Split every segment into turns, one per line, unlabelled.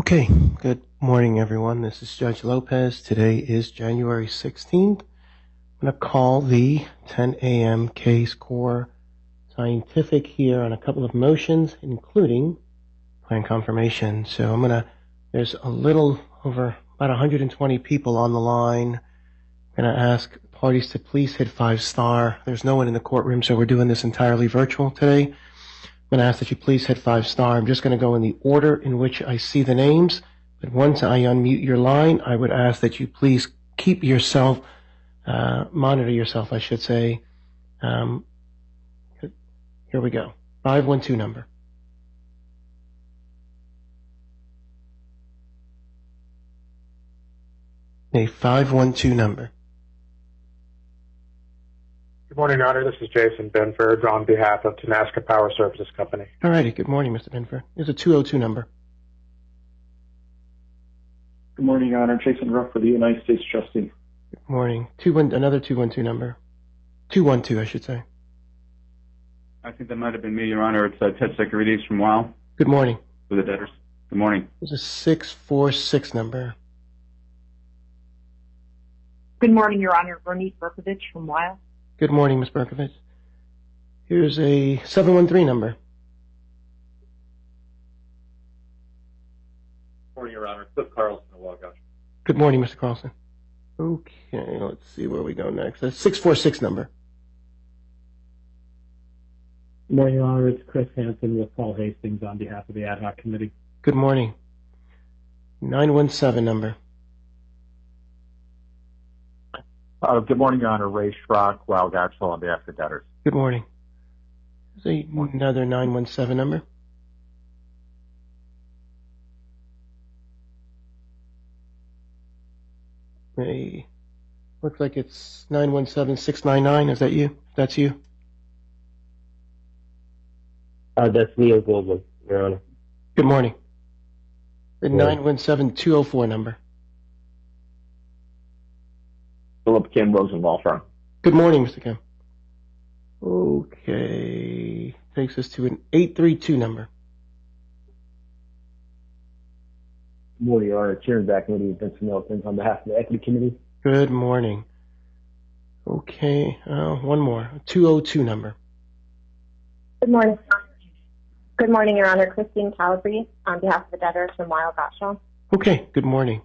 Okay, good morning, everyone. This is Judge Lopez. Today is January 16th. I'm going to call the 10 a.m. case core scientific here on a couple of motions, including plan confirmation. So there's a little over about 120 people on the line. I'm going to ask parties to please hit 5-star. There's no one in the courtroom, so we're doing this entirely virtual today. I'm going to ask that you please hit 5-star. I'm just going to go in the order in which I see the names. But once I unmute your line, I would ask that you please keep yourself, monitor yourself, I should say. Here we go. 512 number. A 512 number.
Good morning, Your Honor. This is Jason Benford on behalf of Tenaska Power Services Company.
All righty. Good morning, Mr. Benford. Here's a 202 number.
Good morning, Your Honor. Jason Ruff for the United States Trustee.
Good morning. Another 212 number. 212, I should say.
I think that might have been me, Your Honor. It's Ted Securities from WOW.
Good morning.
For the debtors. Good morning.
There's a 646 number.
Good morning, Your Honor. Bernice Berkovich from WOW.
Good morning, Ms. Berkovich. Here's a 713 number.
Good morning, Your Honor. Cliff Carlson of Wagosh.
Good morning, Mr. Carlson. Okay, let's see where we go next. That's 646 number.
Good morning, Your Honor. It's Chris Hansen with Paul Hastings on behalf of the Ad Hoc Committee.
Good morning. 917 number.
Good morning, Your Honor. Ray Schrock, Wow Gatchel on behalf of the debtors.
Good morning. There's another 917 number. Looks like it's 917699. Is that you? That's you?
That's Neil Goldman, Your Honor.
Good morning. The 917204 number.
Philip Kim, Rosenwald firm.
Good morning, Mr. Kim. Okay. Takes us to an 832 number.
Good morning, Your Honor. Chairman back committee, Vincent Milton on behalf of the Equity Committee.
Good morning. Okay. One more. A 202 number.
Good morning. Good morning, Your Honor. Christine Calabrese on behalf of the debtors from Weill Gottschall.
Okay. Good morning.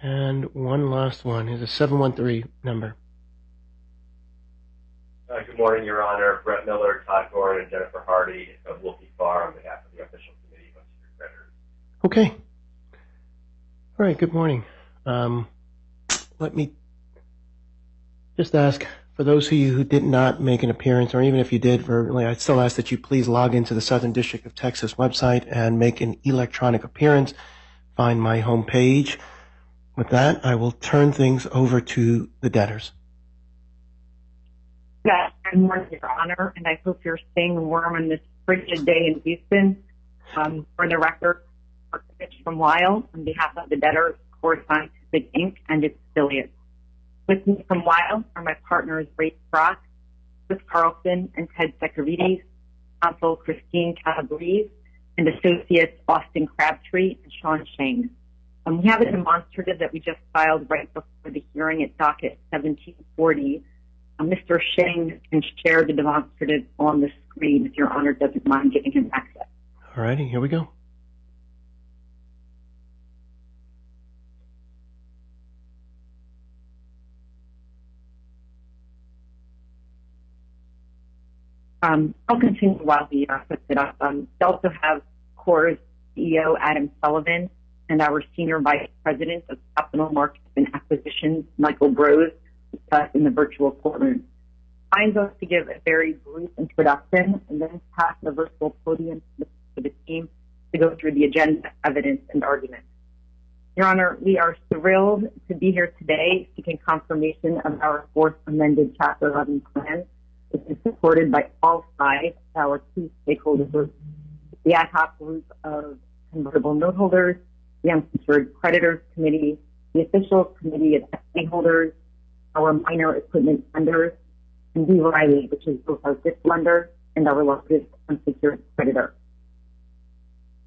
And one last one. Here's a 713 number.
Good morning, Your Honor. Brett Miller, Todd Gordon, and Jennifer Hardy of Wolfie Farr on behalf of the official committee of unsecured creditors.
Okay. All right. Good morning. Let me just ask, for those of you who did not make an appearance, or even if you did verbally, I'd still ask that you please log into the Southern District of Texas website and make an electronic appearance. Find my homepage. With that, I will turn things over to the debtors.
Yes, good morning, Your Honor, and I hope you're staying warm on this frigid day in Houston. For the record, from Weill on behalf of the debtors, Core Scientific Inc. and its affiliates. With me from Weill are my partners Ray Schrock, Chris Carlson, and Ted Securities, counsel Christine Calabrese, and associates Austin Crabtree and Sean Shane. We have a demonstrative that we just filed right before the hearing at docket 1740. Mr. Shane can share the demonstrative on the screen if Your Honor doesn't mind giving him access.
All righty, here we go.
I'll continue while he puts it up. We also have Core's CEO, Adam Sullivan, and our Senior Vice President of Capital Markets and Acquisitions, Michael Brose, with us in the virtual courtroom. I'm going to give a very brief introduction and then pass the virtual podium to the team to go through the agenda, evidence, and arguments. Your Honor, we are thrilled to be here today seeking confirmation of our fourth amended Chapter 11 plan, which is supported by all five of our key stakeholder groups, the ad hoc group of convertible note holders, the Unsecured Creditors Committee, the Official Committee of Equity Holders, our minor equipment lenders, and B. Riley, which is both our fifth lender and our largest unsecured creditor.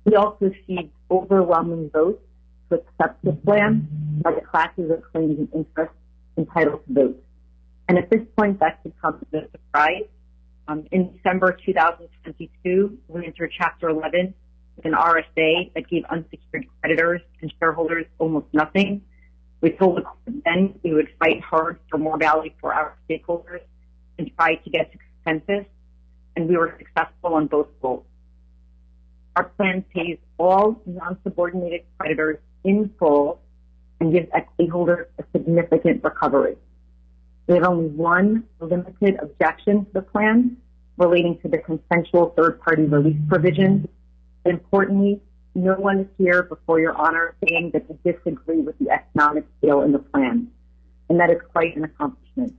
We also see overwhelming vote to accept this plan by the classes of claims and interests entitled to vote. And at this point, that could come as a surprise. In December 2022, we entered Chapter 11 with an RSA that gave unsecured creditors and shareholders almost nothing. We told the court then we would fight hard for more value for our stakeholders and try to get to consensus, and we were successful on both goals. Our plan pays all non-subordinated creditors in full and gives equity holders a significant recovery. We have only one limited objection to the plan relating to the consensual third-party release provision. Importantly, no one is here before Your Honor saying that they disagree with the economic scale in the plan, and that is quite an accomplishment.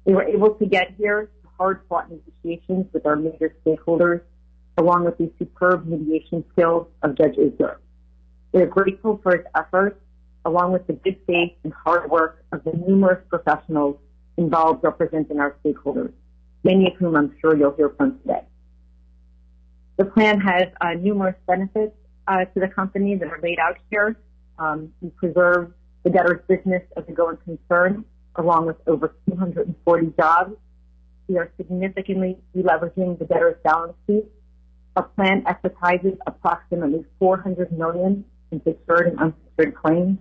We were able to get here through hard-fought negotiations with our major stakeholders, along with the superb mediation skills of Judge Isler. We are grateful for his efforts, along with the good faith and hard work of the numerous professionals involved representing our stakeholders, many of whom I'm sure you'll hear from today. The plan has numerous benefits to the company that are laid out here. We preserve the debtor's business as a going concern, along with over 240 jobs. We are significantly deleveraging the debtor's balance sheet. Our plan equitizes approximately $400 million in secured and unsecured claims,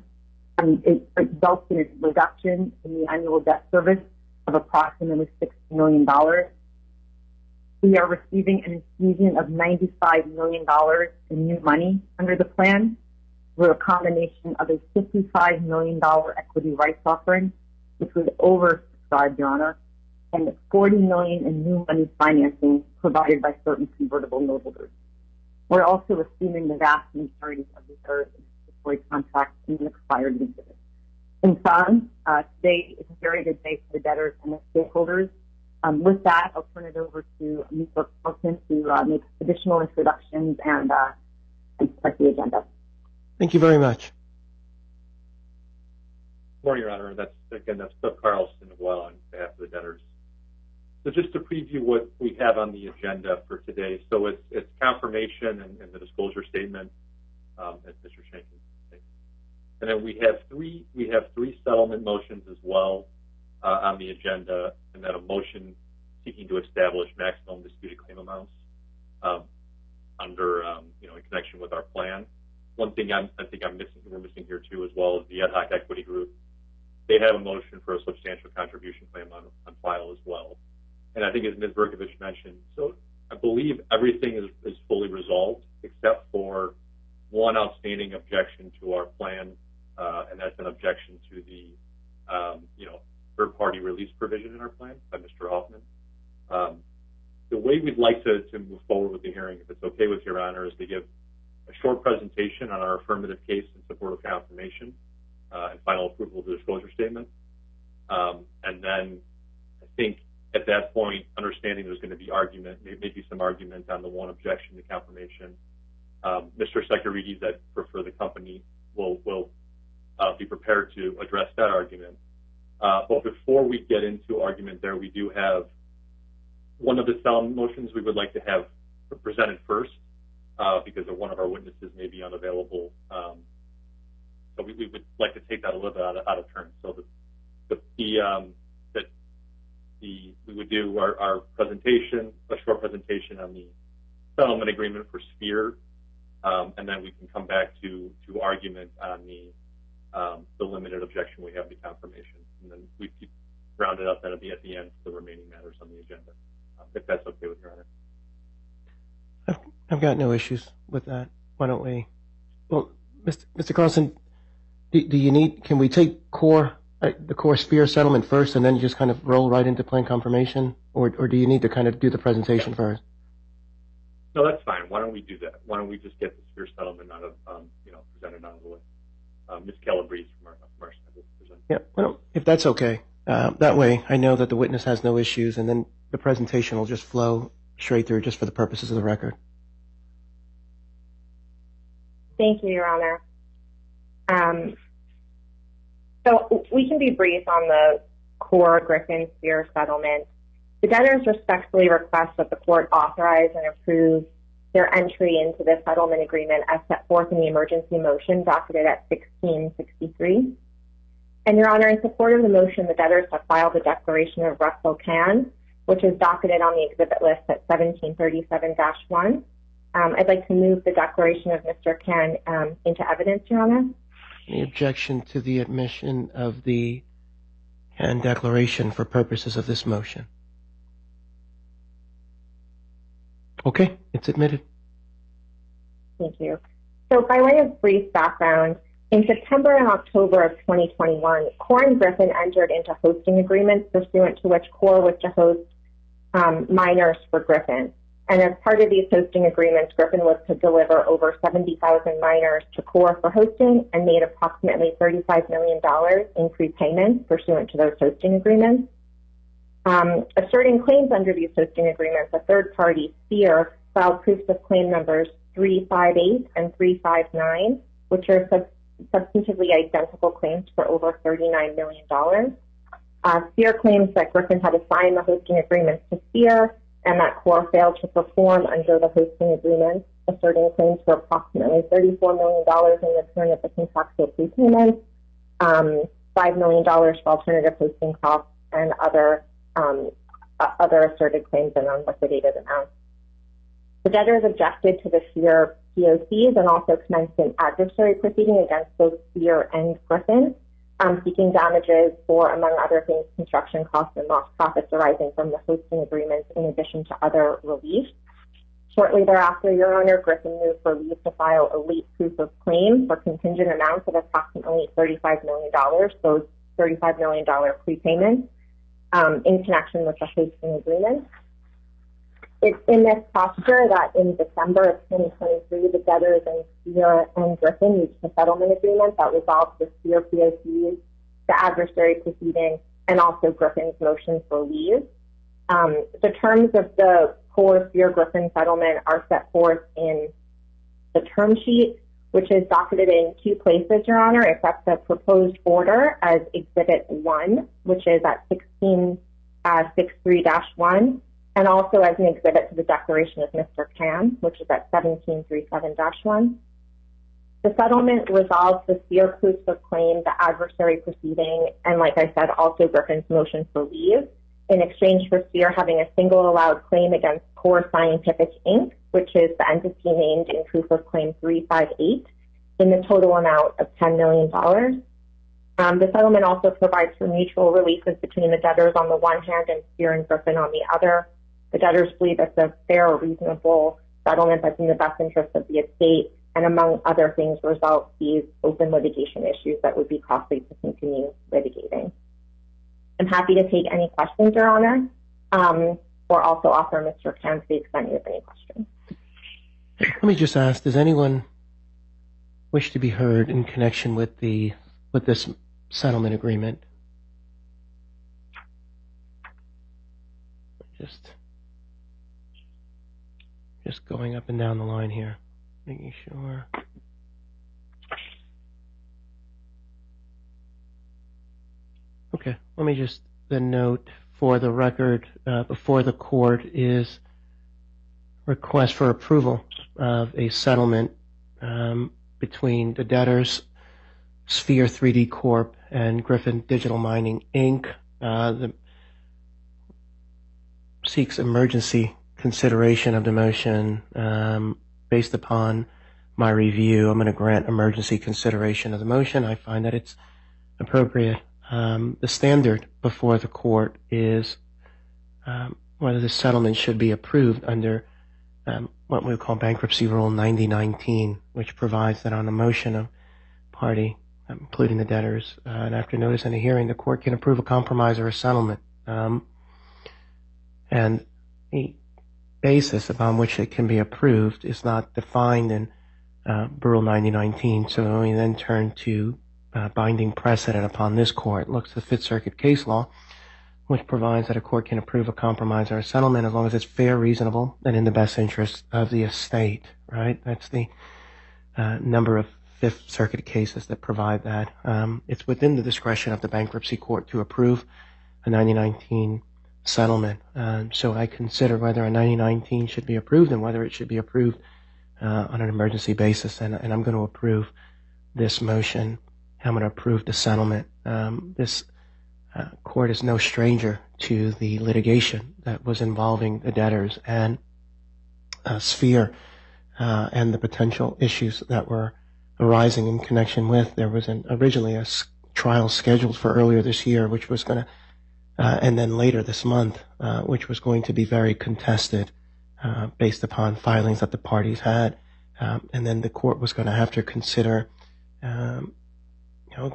and it results in a reduction in the annual debt service of approximately $60 million. We are receiving an infusion of $95 million in new money under the plan through a combination of a $55 million equity rights offering, which was oversubscribed, Your Honor, and $40 million in new money financing provided by certain convertible noteholders. We're also assuming the vast majority of the debtors in statutory contracts in an expired leases. In sum, today is a very good day for the debtors and the stakeholders. With that, I'll turn it over to Mr. Carlson to make additional introductions and start the agenda.
Thank you very much.
Good morning, Your Honor. That's Doug Carlson as well on behalf of the debtors. So just to preview what we have on the agenda for today. So it's confirmation and the disclosure statement, as Mr. Shankin said. And then we have three settlement motions as well on the agenda, and then a motion seeking to establish maximum disputed claim amounts under in connection with our plan. One thing I think we're missing here too, as well as the ad hoc equity group. They have a motion for a substantial contribution claim on file as well. And I think, as Ms. Berkovich mentioned, so I believe everything is fully resolved except for one outstanding objection to our plan, and that's an objection to the third-party release provision in our plan by Mr. Hoffman. The way we'd like to move forward with the hearing, if it's okay with Your Honor, is to give a short presentation on our affirmative case in support of confirmation and final approval of the disclosure statement. And then I think at that point, understanding there's going to be argument, maybe some argument on the one objection to confirmation, Mr. Securities for the company will be prepared to address that argument. But before we get into argument there, we do have one of the settlement motions we would like to have presented first because one of our witnesses may be unavailable. So we would like to take that a little bit out of turn. So we would do our presentation, a short presentation on the settlement agreement for Sphere, and then we can come back to argument on the limited objection we have to confirmation, and then we keep round it up then at the end for the remaining matters on the agenda, if that's okay with Your Honor.
I've got no issues with that. Why don't we? Well, Mr. Carlson, can we take the core Sphere settlement first and then just kind of roll right into plan confirmation, or do you need to kind of do the presentation first?
No, that's fine. Why don't we do that? Why don't we just get the Sphere settlement presented out of the way? Ms. Calabrese from our side will present.
Yeah, well, if that's okay. That way I know that the witness has no issues, and then the presentation will just flow straight through just for the purposes of the record.
Thank you, Your Honor. So we can be brief on the core Griffin Sphere settlement. The debtors respectfully request that the court authorize and approve their entry into the settlement agreement as set forth in the emergency motion docketed at 1663. And Your Honor, in support of the motion, the debtors have filed the declaration of Russell Can, which is docketed on the exhibit list at 1737-1. I'd like to move the declaration of Mr. Can into evidence, Your Honor.
Any objection to the admission of the Can declaration for purposes of this motion? Okay, it's admitted.
Thank you. So by way of brief background, in September and October of 2021, CORE and Griffin entered into hosting agreements pursuant to which CORE was to host minors for Griffin. And as part of these hosting agreements, Griffin was to deliver over 70,000 minors to CORE for hosting and made approximately $35 million in prepayments pursuant to those hosting agreements. Asserting claims under these hosting agreements, a third party, Sphere, filed proofs of claim numbers 358 and 359, which are substantively identical claims for over $39 million. Sphere claims that Griffin had assigned the hosting agreements to Sphere and that CORE failed to perform under the hosting agreements, asserting claims for approximately $34 million in return of the contractual prepayments, $5 million for alternative hosting costs, and other asserted claims in unliquidated amounts. The debtors objected to the Sphere POCs and also commenced an adversary proceeding against both Sphere and Griffin, seeking damages for, among other things, construction costs and lost profits arising from the hosting agreements, in addition to other relief. Shortly thereafter, Your Honor, Griffin moved for leave to file a late proof of claim for contingent amounts of approximately $35 million, those $35 million prepayments, in connection with the hosting agreement. It's in this posture that in December of 2023, the debtors and Sphere and Griffin reached a settlement agreement that resolved the Sphere POCs, the adversary proceeding, and also Griffin's motion for leave. The terms of the CORE Sphere Griffin settlement are set forth in the term sheet, which is docketed in two places, Your Honor, except the proposed order as Exhibit 1, which is at 1663-1. And also as an exhibit to the declaration of Mr. Can, which is at 1737-1. The settlement resolves the Sphere proofs of claim, the adversary proceeding, and like I said, also Griffin's motion for leave, in exchange for Sphere having a single allowed claim against CORE Scientific, Inc., which is the entity named in proof of claim 358, in the total amount of $10 million. The settlement also provides for mutual releases between the debtors on the one hand and Sphere and Griffin on the other. The debtors believe it's a fair, reasonable settlement that's in the best interest of the estate, and among other things, resolves these open litigation issues that would be costly to continue litigating. I'm happy to take any questions, Your Honor, or also offer Mr. Can to the extent you have any questions.
Let me just ask, does anyone wish to be heard in connection with this settlement agreement? Just going up and down the line here, making sure. Okay, let me just then note for the record before the court is request for approval of a settlement between the debtors, Sphere 3D Corp. And Griffin Digital Mining, Inc. That seeks emergency consideration of the motion. Based upon my review, I'm going to grant emergency consideration of the motion. I find that it's appropriate. The standard before the court is whether the settlement should be approved under what we call bankruptcy rule 9019, which provides that on a motion of party, including the debtors, and after notice and a hearing, the court can approve a compromise or a settlement. And the basis upon which it can be approved is not defined in Rule 9019. So we then turn to binding precedent upon this court. Looks at the Fifth Circuit case law, which provides that a court can approve a compromise or a settlement as long as it's fair, reasonable, and in the best interest of the estate. Right? That's the number of Fifth Circuit cases that provide that. It's within the discretion of the bankruptcy court to approve a 9019 settlement. So I consider whether a 9019 should be approved and whether it should be approved on an emergency basis. And I'm going to approve this motion. I'm going to approve the settlement. This court is no stranger to the litigation that was involving the debtors and Sphere and the potential issues that were arising in connection with. There was originally a trial scheduled for earlier this year, which was going to, and then later this month, which was going to be very contested based upon filings that the parties had. And then the court was going to have to consider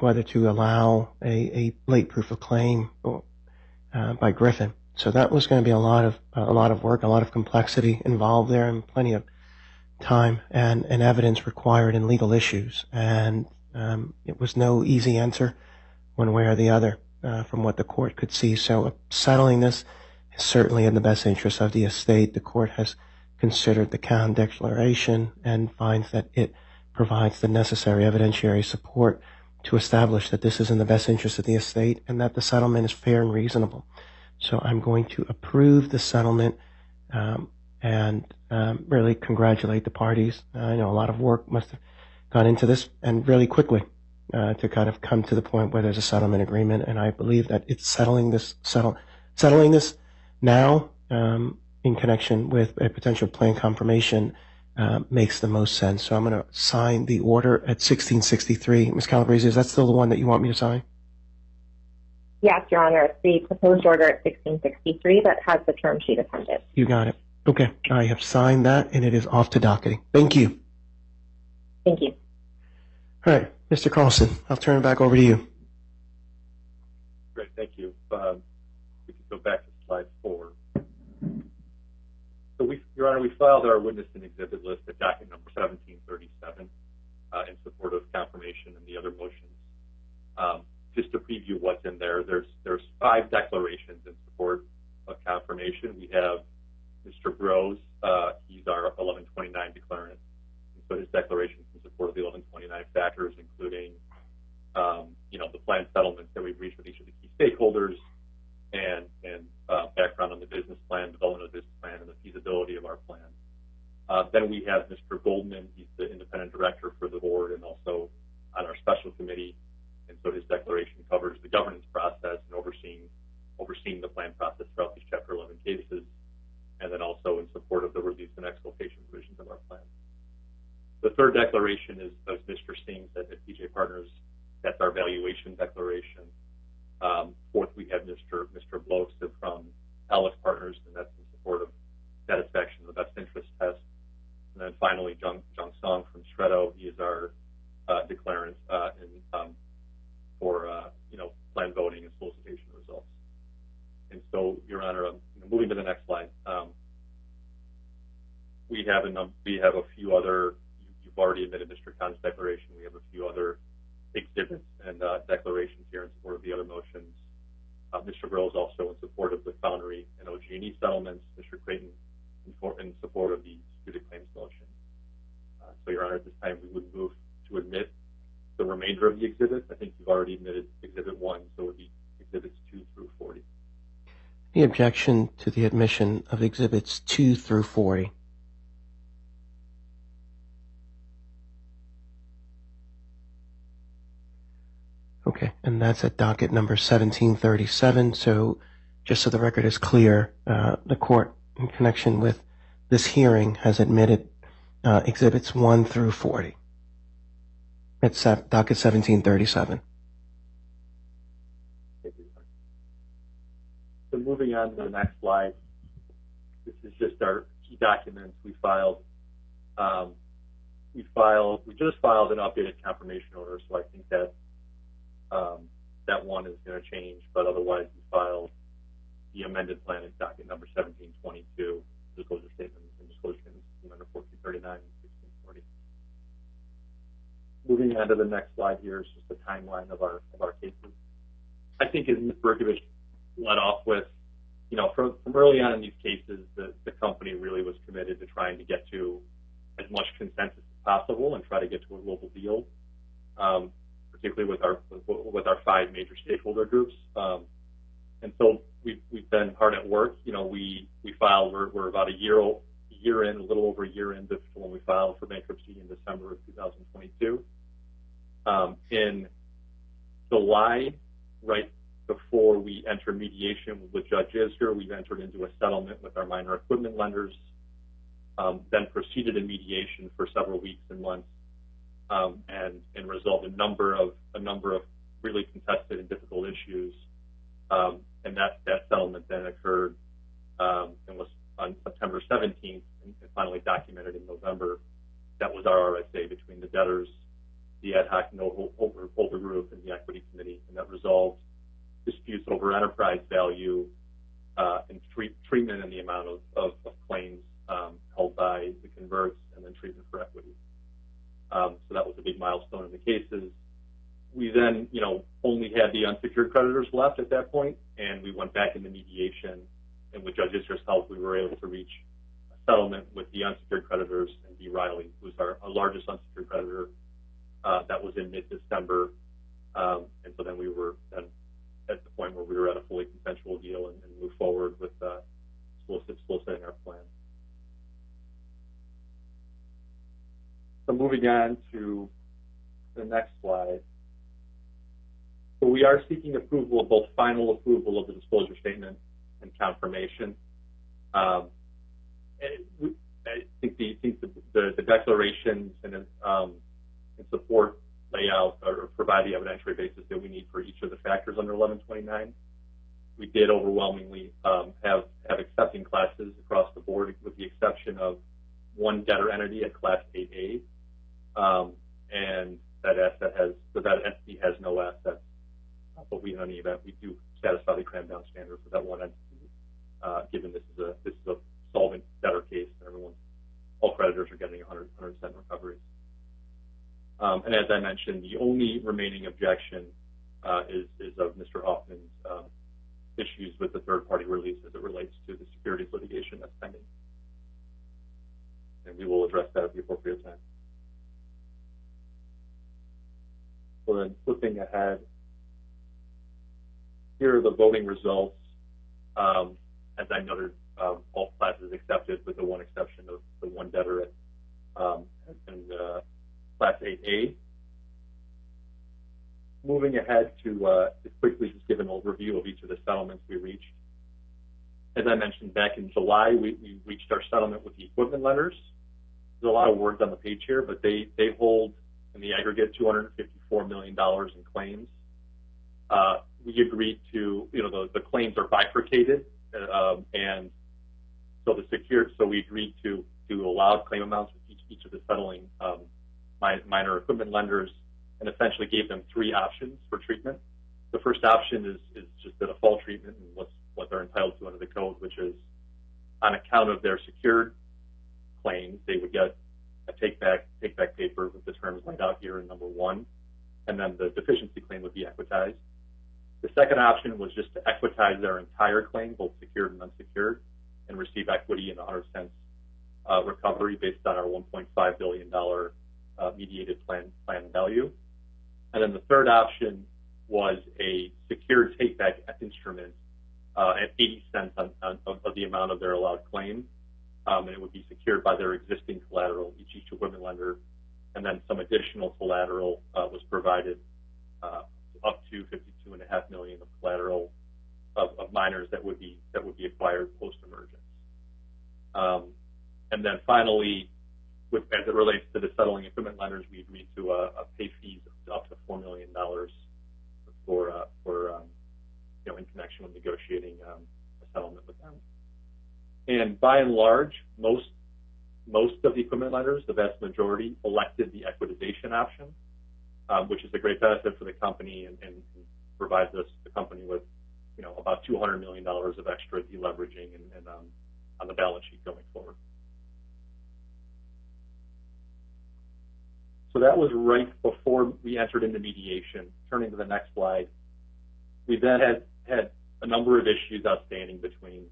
whether to allow a late proof of claim by Griffin. So that was going to be a lot of work, a lot of complexity involved there, and plenty of time and evidence required in legal issues. And it was no easy answer one way or the other from what the court could see. So settling this is certainly in the best interest of the estate. The court has considered the Cowan Declaration and finds that it provides the necessary evidentiary support to establish that this is in the best interest of the estate and that the settlement is fair and reasonable. So I'm going to approve the settlement and really congratulate the parties. I know a lot of work must have gone into this, and really quickly to kind of come to the point where there's a settlement agreement. And I believe that it's settling this now in connection with a potential plan confirmation makes the most sense. So I'm going to sign the order at 1663. Ms. Calabrese, is that still the one that you want me to sign?
Yes, Your Honor. It's the proposed order at 1663 that has the term sheet appended.
You got it. Okay. I have signed that, and it is off to docketing. Thank you.
Thank you.
All right. Mr. Carlson, I'll turn it back over to you.
Great. Thank you. We can go back to slide 4. So, Your Honor, we filed our witness and exhibit list at docket number 1737 in support of confirmation and the other motions. Just to preview what's in there, there's 5 declarations in support of confirmation. We have Mr. Bros. He's our 1129 declarant. And so his declaration in support of the 1129 factors, including the plan settlements that we've reached with each of the key stakeholders, and background on the business plan, development of the business plan, and the feasibility of our plan. Then we have Mr. Goldman. He's the independent director for the board and also on our special committee. And so his declaration covers the governance process and overseeing the plan process throughout these Chapter 11 cases, and then also in support of the release and exculpation provisions of our plan. The third declaration is Mr. Singh's at PJ Partners. That's our valuation declaration. Fourth, we have Mr. Blokes from Ellis Partners, and that's in support of satisfaction of the best interest test. And then finally, Jung Song from Shreddo. He is our declarant for plan voting and solicitation results. And so, Your Honor, moving to the next slide, we have a few other. You've already admitted Mr. Khan's declaration. We have a few other exhibits and declarations here in support of the other motions. Mr. Brill is also in support of the Foundry and OG&E settlements. Mr. Creighton in support of the disputed claims motion. So, Your Honor, at this time we would move to admit the remainder of the exhibits. I think you've already admitted Exhibit 1, so it would be Exhibits 2 through 40.
The objection to the admission of Exhibits 2 through 40. Okay, and that's at docket number 1737. So just so the record is clear, the court, in connection with this hearing, has admitted Exhibits 1 through 40. It's at docket 1737.
So moving on to the next slide, this is just our key documents we filed. We just filed an updated confirmation order, so I think that that one is going to change, but otherwise we filed the amended plan at docket number 1722, disclosure statements and disclosure statements under 1439 and 1640. Moving on to the next slide here is just a timeline of our cases. I think as Ms. Berkovich led off with, from early on in these cases, the company really was committed to trying to get to as much consensus as possible and try to get to a global deal, particularly with our 5 major stakeholder groups. And so we've been hard at work. We filed, we're about a year in, a little over a year in when we filed for bankruptcy in December of 2022. In July, right before we enter mediation with Judge Isger, we've entered into a settlement with our minor equipment lenders, then proceeded in mediation for several weeks and months, and resolved a number of really contested and difficult issues. And that settlement then occurred and was on September 17th and finally documented in November. That was our RSA between the debtors, the ad hoc note holder group, and the equity committee, and that resolved disputes over enterprise value and treatment and the amount of claims held by the converts, and then treatment for equity. So that was a big milestone in the cases. We then, only had the unsecured creditors left at that point, and we went back into mediation. And with Judge Isger's help, we were able to reach a settlement with the unsecured creditors and B. Riley, who's our largest unsecured creditor. That was in mid-December, and so then we were then at the point where we were at a fully consensual deal and moved forward with soliciting our plan. So moving on to the next slide. So we are seeking approval of both final approval of the disclosure statement and confirmation. I think the declarations and support layout or provide the evidentiary basis that we need for each of the factors under 1129. We did overwhelmingly have accepting classes across the board, with the exception of one debtor entity at Class 8A, and that entity has no assets. But in any event, we do satisfy the cram down standard for that one entity, given this is a solvent debtor case, and all creditors are getting 100% recoveries. And as I mentioned, the only remaining objection is of Mr. Hoffman's issues with the third-party release as it relates to the securities litigation that's pending. And we will address that at the appropriate time. So then, flipping ahead, here are the voting results. As I noted, all classes accepted, with the one exception of the one debtor at Class 8A. Moving ahead to quickly just give an overview of each of the settlements we reached. As I mentioned, back in July, we reached our settlement with the equipment lenders. There's a lot of words on the page here, but they hold in the aggregate $254 million in claims. We agreed to, the claims are bifurcated, and so we agreed to allow claim amounts with each of the settling minor equipment lenders, and essentially gave them three options for treatment. The first option is just the default treatment and what they're entitled to under the code, which is on account of their secured claims, they would get a take back paper with the terms laid out here in number 1, and then the deficiency claim would be equitized. The second option was just to equitize their entire claim, both secured and unsecured, and receive equity in 100 cents recovery based on our $1.5 billion mediated plan value. And then the third option was a secured take-back instrument at 80 cents of the amount of their allowed claim, and it would be secured by their existing collateral, each equipment lender, and then some additional collateral was provided up to $52.5 million of collateral of minors that would be acquired post-emergence. And then finally, as it relates to the settling equipment lenders, we agreed to pay fees up to $4 million for in connection with negotiating a settlement with them. And by and large, most of the equipment lenders, the vast majority, elected the equitization option, which is a great benefit for the company and provides the company with about $200 million of extra deleveraging and on the balance sheet going forward. So that was right before we entered into mediation. Turning to the next slide, we then had a number of issues outstanding between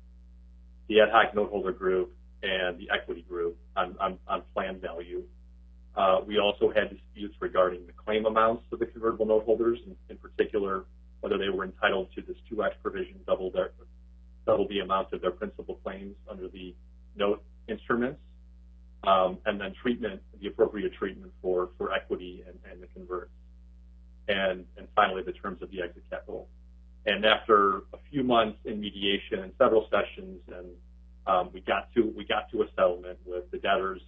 the ad hoc note holder group and the equity group on plan value. We also had disputes regarding the claim amounts of the convertible note holders, in particular whether they were entitled to this 2X provision, double the amount of their principal claims under the note instruments, and then the appropriate treatment for equity and the converts, and finally the terms of the exit capital. And after a few months in mediation and several sessions, and we got to a settlement with the debtors,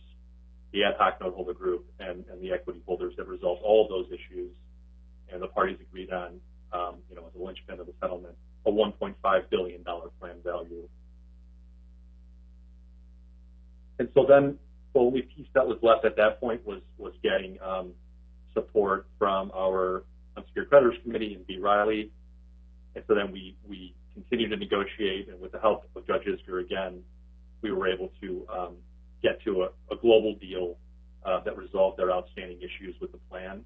the ad hoc note holder group, and the equity holders that resolved all of those issues, and the parties agreed on, as a linchpin of the settlement, a $1.5 billion plan value. And so then the only piece that was left at that point was getting support from our unsecured creditors committee and B. Riley. And so then we continued to negotiate, and with the help of Judge Isger again, we were able to get to a global deal that resolved their outstanding issues with the plan,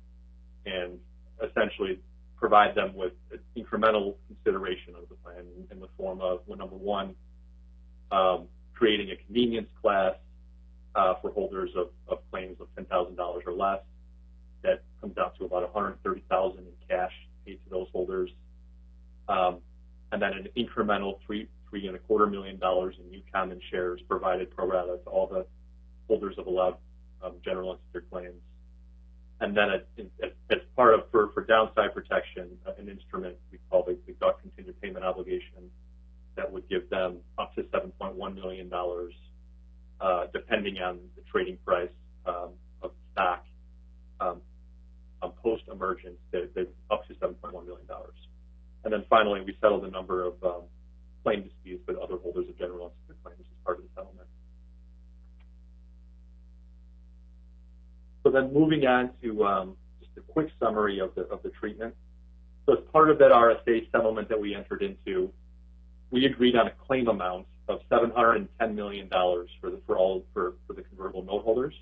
and essentially provide them with incremental consideration of the plan in the form of, well, number one, creating a convenience class for holders of claims of $10,000 or less. That comes out to about $130,000 in cash paid to those holders, and then an incremental $3.25 million in new common shares provided pro rata to all the holders of allowed general unsecured claims. And then as part of, for downside protection, an instrument we call the DUC contingent payment obligation that would give them up to $7.1 million, depending on the trading price of stock post-emergence, up to $7.1 million. And then finally, we settled a number of claim disputes with other holders of general unsecured claims as part of the settlement. So then moving on to just a quick summary of the treatment. So as part of that RSA settlement that we entered into, we agreed on a claim amount of $710 million for the convertible note holders.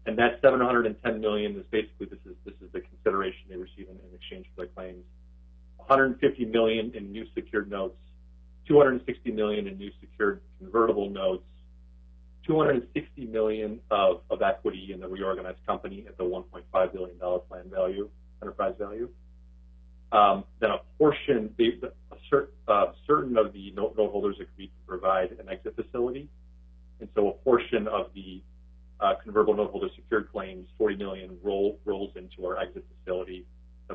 And that $710 million is basically, this is the consideration they receive in exchange for their claims. $150 million in new secured notes, $260 million in new secured convertible notes, $260 million of equity in the reorganized company at the $1.5 billion plan value, enterprise value. Then a portion, certain of the note holders agreed to provide an exit facility. And so a portion of the convertible note holder secured claims, $40 million, rolls into our exit facility,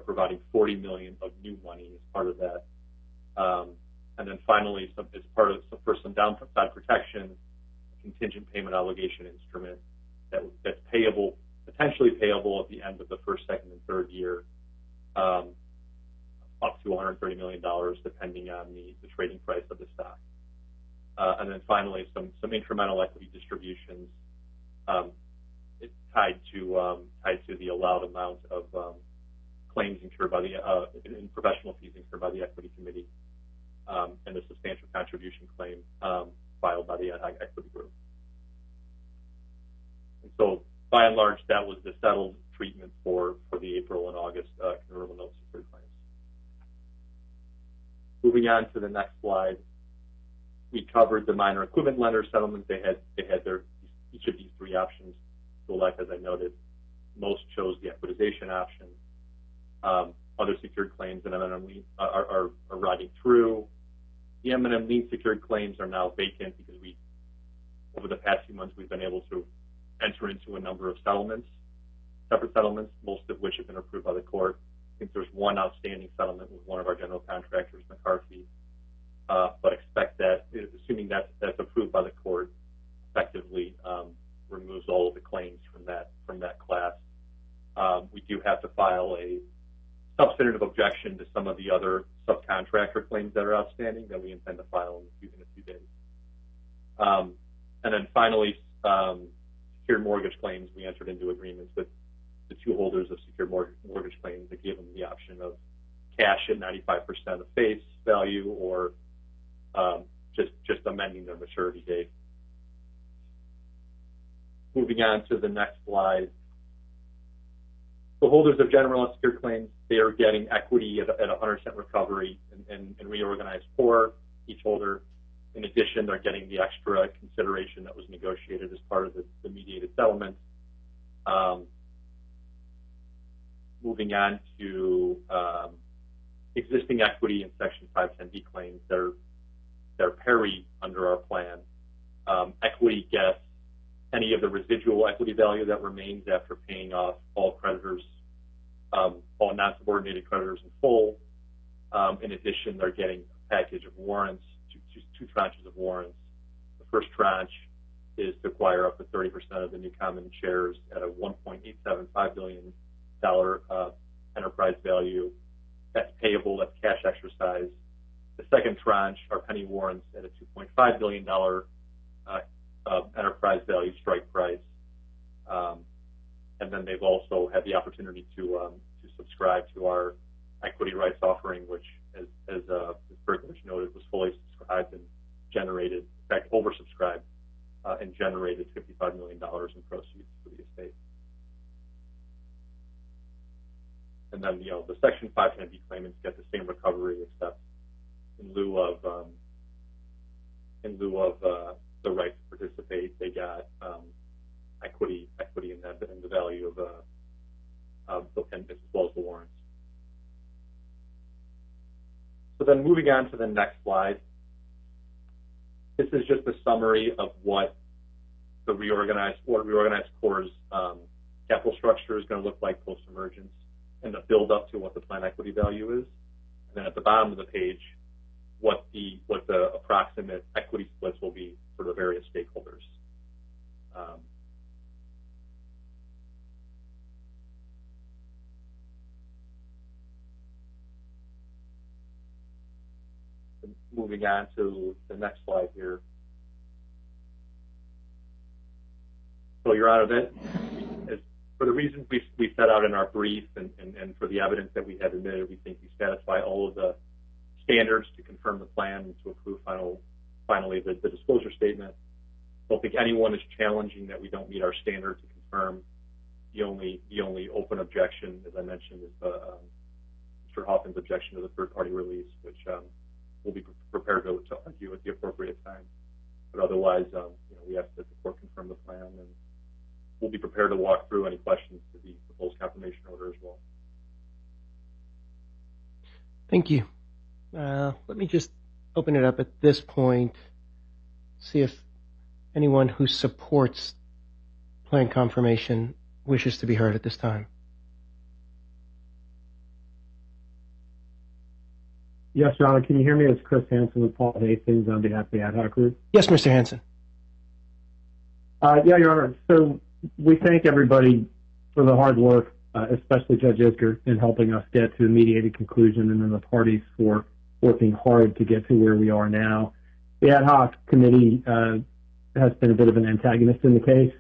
providing $40 million of new money as part of that. And then finally, as part of for some downside protection, a contingent payment obligation instrument that's payable, potentially payable at the end of the first, second, and third year, up to $130 million, depending on the trading price of the stock. And then finally, some incremental equity distributions tied to the allowed amount of claims incurred by in professional fees incurred by the equity committee, and the substantial contribution claim filed by the ad hoc equity group. And so, by and large, that was the settled treatment for the April and August convertible note secured claims. Moving on to the next slide, we covered the minor equipment lender settlement. They had each of these three options to elect, as I noted. Most chose the equitization option. Other secured claims and M&M lien are riding through. The M&M lien secured claims are now vacant because over the past few months, we've been able to enter into a number of settlements, separate settlements, most of which have been approved by the court. I think there's one outstanding settlement with one of our general contractors, McCarthy, but expect that, assuming that's approved by the court, effectively removes all of the claims from that class. We do have to file a substantive objection to some of the other subcontractor claims that are outstanding that we intend to file in a few days. And then finally, secured mortgage claims, we entered into agreements with the two holders of secured mortgage claims that gave them the option of cash at 95% of face value, or just amending their maturity date. Moving on to the next slide. The holders of general unsecured claims, they are getting equity at 100% recovery and reorganized for each holder. In addition, they're getting the extra consideration that was negotiated as part of the mediated settlement. Moving on to existing equity in Section 510B claims. They're parried under our plan. Equity gets any of the residual equity value that remains after paying off all creditors, all non-subordinated creditors in full. In addition, they're getting a package of warrants, two tranches of warrants. The first tranche is to acquire up to 30% of the new common shares at a $1.875 billion enterprise value. That's payable, that's cash exercise. The second tranche are penny warrants at a $2.5 billion enterprise value strike price. And then they've also had the opportunity to subscribe to our equity rights offering, which, as Berkowitz noted, was fully subscribed and generated, in fact, oversubscribed, and generated $55 million in proceeds for the estate. And then, the Section 510B claimants get the same recovery, except in lieu of the right to participate, they got equity in the value of and as well as the warrants. So then, moving on to the next slide. This is just a summary of what the reorganized Core's capital structure is going to look like post-emergence, and the build up to what the plan equity value is. And then at the bottom of the page, what the approximate equity splits will be for the various stakeholders. Moving on to the next slide here. So, Your Honor, that for the reasons we set out in our brief and for the evidence that we have admitted, we think we satisfy all of the standards to confirm the plan and to approve finally the disclosure statement. I don't think anyone is challenging that we don't meet our standard to confirm. The only open objection, as I mentioned, is Mr. Hoffman's objection to the third-party release, which we'll be prepared to argue at the appropriate time. But otherwise, we ask that the court confirm the plan, and we'll be prepared to walk through any questions to the proposed confirmation order as well.
Thank you. Let me just open it up at this point, see if anyone who supports plan confirmation wishes to be heard at this time.
Yes, Your Honor, can you hear me? It's Chris Hansen with Paul Hastings on behalf of the ad hoc group.
Yes, Mr. Hansen.
Yeah, Your Honor. So we thank everybody for the hard work, especially Judge Isker, in helping us get to a mediated conclusion, and then the parties for working hard to get to where we are now. The ad hoc committee has been a bit of an antagonist in the case,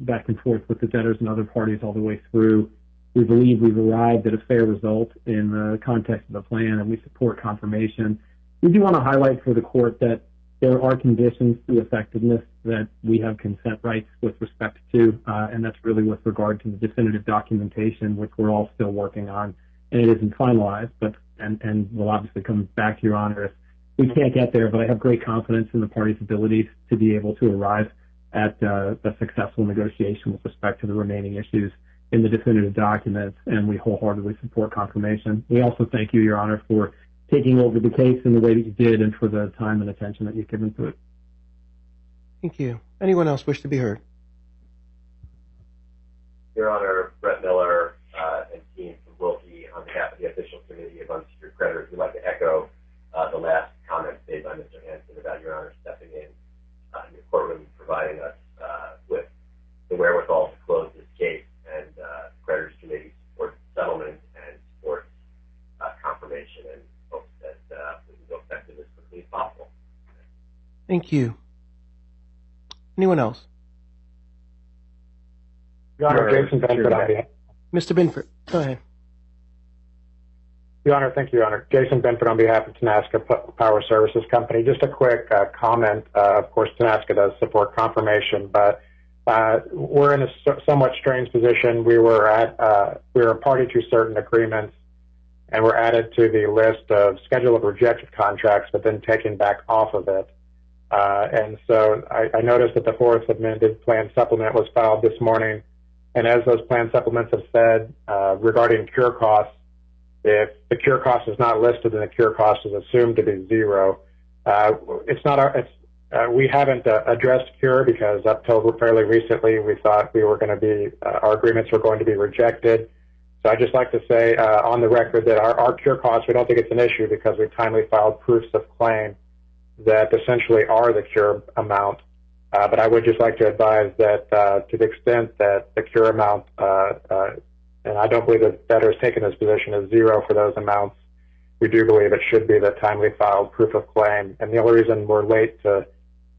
back and forth with the debtors and other parties all the way through. We believe we've arrived at a fair result in the context of the plan, and we support confirmation. We do want to highlight for the court that there are conditions to effectiveness that we have consent rights with respect to, and that's really with regard to the definitive documentation, which we're all still working on, and it isn't finalized, and we'll obviously come back to Your Honor if we can't get there, but I have great confidence in the parties' abilities to be able to arrive at a successful negotiation with respect to the remaining issues in the definitive documents, and we wholeheartedly support confirmation. We also thank you, Your Honor, for taking over the case in the way that you did and for the time and attention that you've given to it.
Thank you. Anyone else wish to be heard?
Your Honor, Brett Miller and team from Wilkie, on behalf of the official committee of unsecured creditors, we'd like to echo the last comments made by Mr. Hansen about Your Honor stepping in the courtroom, providing us with the wherewithal to close this case, and creditors committee supports settlement and supports confirmation, and hopes that we can go effective as quickly as possible.
Thank you. Anyone else?
Your Honor, Jason Benford on behalf.
Mr. Binford, go ahead.
Your Honor, thank you, Your Honor. Jason Benford on behalf of Tenaska Power Services Company. Just a quick comment. Of course, Tenaska does support confirmation, but we're in a somewhat strange position. We were a party to certain agreements, and were added to the list of schedule of rejected contracts, but then taken back off of it. And so I noticed that the fourth amended plan supplement was filed this morning, and as those plan supplements have said, regarding cure costs, If the cure cost is not listed, then the cure cost is assumed to be zero. We haven't addressed cure because up till fairly recently, we thought our agreements were going to be rejected. So I'd just like to say on the record that our cure costs, we don't think it's an issue because we timely filed proofs of claim that essentially are the cure amount. But I would just like to advise that to the extent that the cure amount, and I don't believe that debtor has taken this position as zero for those amounts, we do believe it should be the timely filed proof of claim. And the only reason we're late to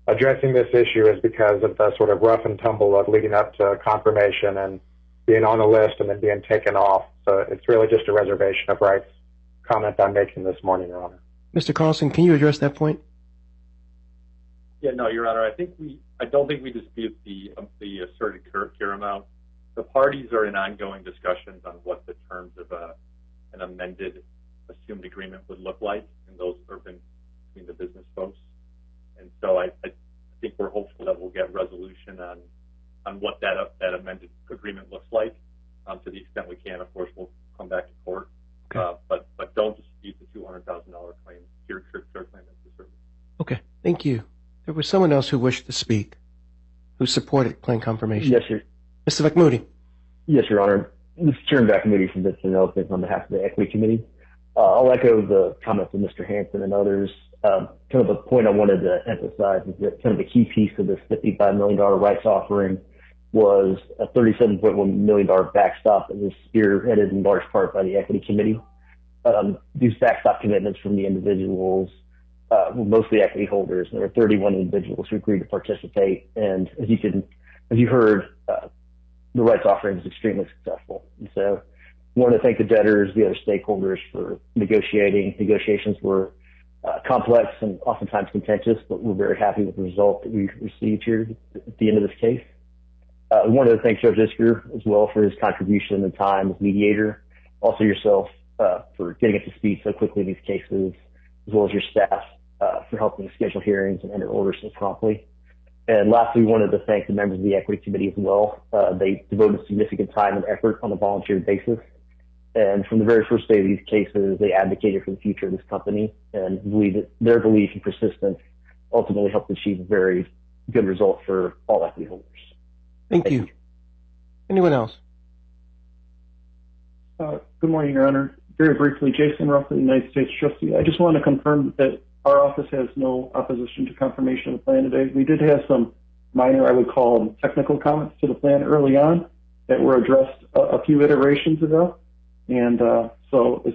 addressing this issue is because of the sort of rough and tumble of leading up to confirmation and being on the list and then being taken off. So it's really just a reservation of rights comment I'm making this morning, Your Honor.
Mr. Carlson, can you address that point?
Yeah, no, Your Honor. I don't think we dispute the asserted cure amount. The parties are in ongoing discussions on what the terms of an amended assumed agreement would look like, and those have been between the business folks. And so I think we're hopeful that we'll get resolution on what that amended agreement looks like. To the extent we can, of course, we'll come back to court. Okay. But don't dispute the $200,000 claim, cure claim as the service.
Okay, thank you. There was someone else who wished to speak, who supported claim confirmation.
Yes, sir.
Mr. McMoody.
Yes, Your Honor. This is Chairman McMoody from Vincent Nelson on behalf of the Equity Committee. I'll echo the comments of Mr. Hanson and others. Kind of the point I wanted to emphasize is that kind of the key piece of this $55 million rights offering was a $37.1 million backstop that was spearheaded in large part by the Equity Committee. These backstop commitments from the individuals were mostly equity holders. There were 31 individuals who agreed to participate. And as you heard, the rights offering was extremely successful. And so I want to thank the debtors, the other stakeholders for negotiating. Negotiations were complex and oftentimes contentious, but we're very happy with the result that we received here at the end of this case. I wanted to thank Judge Isker as well for his contribution and time as mediator. Also yourself for getting up to speed so quickly in these cases, as well as your staff for helping schedule hearings and enter orders so promptly. And lastly, we wanted to thank the members of the Equity Committee as well. They devoted significant time and effort on a volunteer basis. And from the very first day of these cases, they advocated for the future of this company and believe that their belief and persistence ultimately helped achieve a very good result for all equity holders.
Thank you. Anyone else?
Good morning, Your Honor. Very briefly, Jason Ruff, the United States Trustee. I just want to confirm that our office has no opposition to confirmation of the plan today. We did have some minor, I would call them technical comments to the plan early on that were addressed a few iterations ago. And so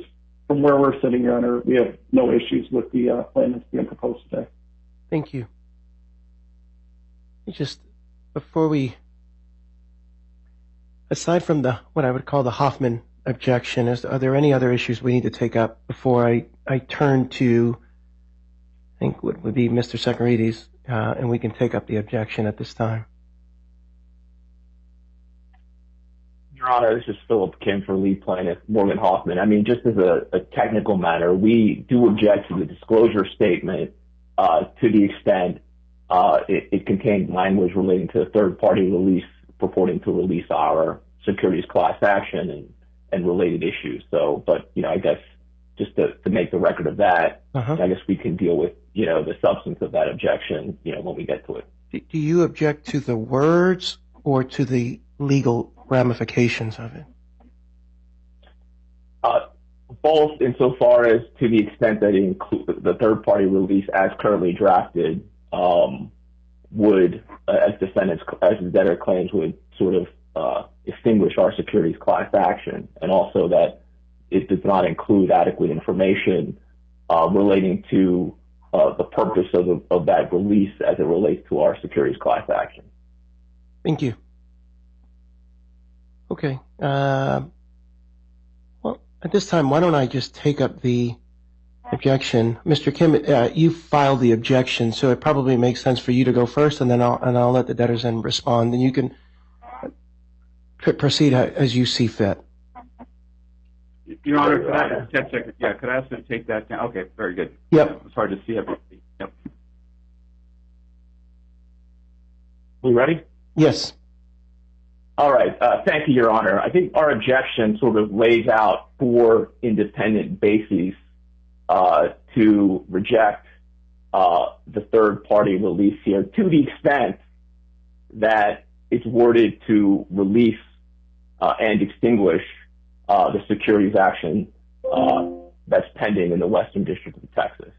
from where we're sitting, Your Honor, we have no issues with the plan that's being proposed today.
Thank you. Just before we, aside from what I would call the Hoffman objection, are there any other issues we need to take up before I turn to, I think what would be Mr. Sakarides, and we can take up the objection at this time?
Your Honor, this is Philip Kim for lead plaintiff Morgan Hoffman. I mean, just as a technical matter, we do object to the disclosure statement to the extent it contains language relating to a third-party release purporting to release our securities class action and related issues. So, but, I guess just to make the record of that, I guess we can deal with, the substance of that objection, when we get to it.
Do you object to the words or to the legal ramifications of it?
Both, insofar as to the extent that it includes the third-party release as currently drafted would, as the debtor claims, would sort of extinguish our securities class action, and also that it does not include adequate information relating to the purpose of that release as it relates to our securities class action.
Thank you. Okay. Well, at this time, why don't I just take up the objection? Mr. Kim, you filed the objection, so it probably makes sense for you to go first, and then I'll let the debtors then respond, and you can proceed as you see fit.
Your Honor, could I ask you to take that down? Okay, very good.
Yep.
It's hard to see everything. Yep.
We ready?
Yes.
All right. Thank you, Your Honor. I think our objection sort of lays out 4 independent bases to reject the third-party release here, to the extent that it's worded to release and extinguish the securities action that's pending in the Western District of Texas.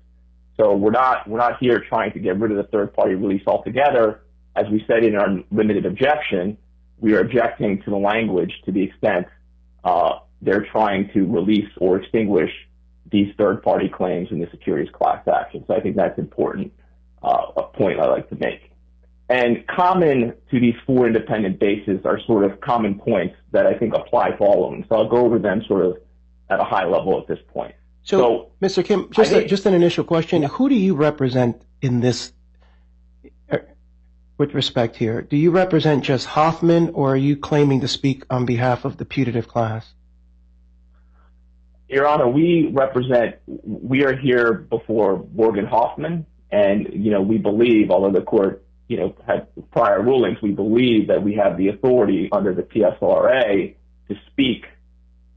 So we're not here trying to get rid of the third-party release altogether. As we said in our limited objection, we are objecting to the language to the extent they're trying to release or extinguish these third-party claims in the securities class action. So I think that's important, a point I like to make. And common to these 4 independent bases are sort of common points that I think apply to all of them. So I'll go over them sort of at a high level at this point.
So Mr. Kim, just an initial question. Who do you represent in this with respect here? Do you represent just Hoffman, or are you claiming to speak on behalf of the putative class?
Your Honor, we are here before Morgan Hoffman, and, we believe, although the court, had prior rulings, we believe that we have the authority under the PSLRA to speak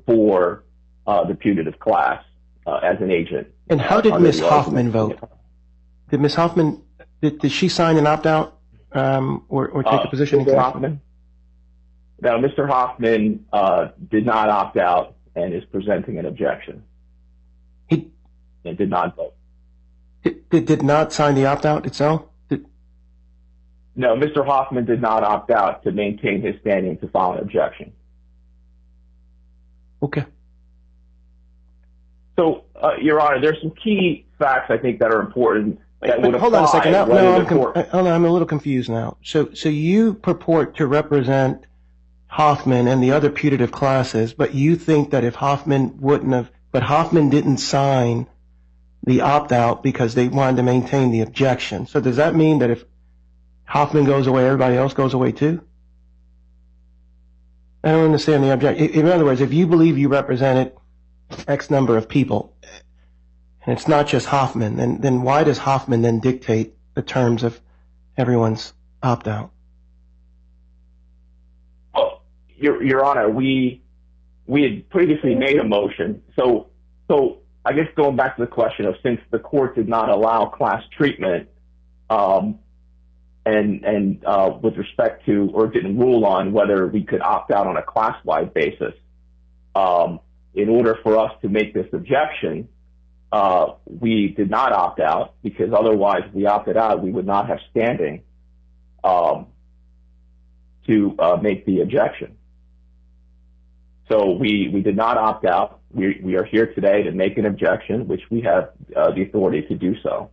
for the putative class as an agent.
And how did Ms. Hoffman vote? Did Ms. Hoffman, did she sign an opt-out or take a position in
Hoffman? No, Mr. Hoffman did not opt out and is presenting an objection. He did not vote.
Did not sign the opt-out itself?
No, Mr. Hoffman did not opt out to maintain his standing to file an objection.
Okay.
So, Your Honor, there's some key facts I think that are important.
Hold on a second. I'm a little confused now. So you purport to represent Hoffman and the other putative classes, but you think that if Hoffman Hoffman didn't sign the opt-out because they wanted to maintain the objection. So does that mean that if Hoffman goes away, everybody else goes away too? I don't understand the objection. In other words, if you believe you represented X number of people, and it's not just Hoffman, then why does Hoffman then dictate the terms of everyone's opt-out?
Well, Your Honor, we had previously made a motion. So I guess going back to the question of, since the court did not allow class treatment, and with respect to, or didn't rule on whether we could opt out on a class-wide basis, in order for us to make this objection, we did not opt out, because otherwise, if we opted out, we would not have standing to make the objection. So we did not opt out. We are here today to make an objection, which we have the authority to do so.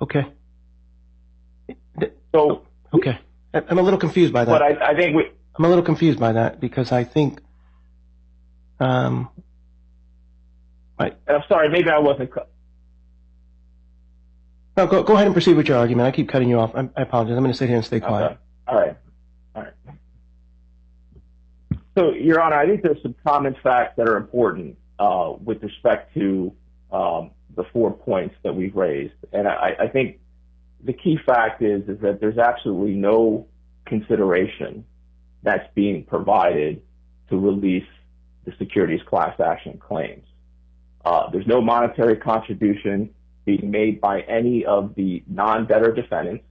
Okay.
So
okay, I'm a little confused by that.
But I think
I'm a little confused by that, because I think.
I'm sorry, maybe I wasn't.
No, go ahead and proceed with your argument. I keep cutting you off. I apologize. I'm going to sit here and stay quiet.
Okay. All right. So, Your Honor, I think there's some common facts that are important with respect to the 4 points that we've raised. And I think the key fact is that there's absolutely no consideration that's being provided to release the securities class action claims. There's no monetary contribution being made by any of the non-debtor defendants,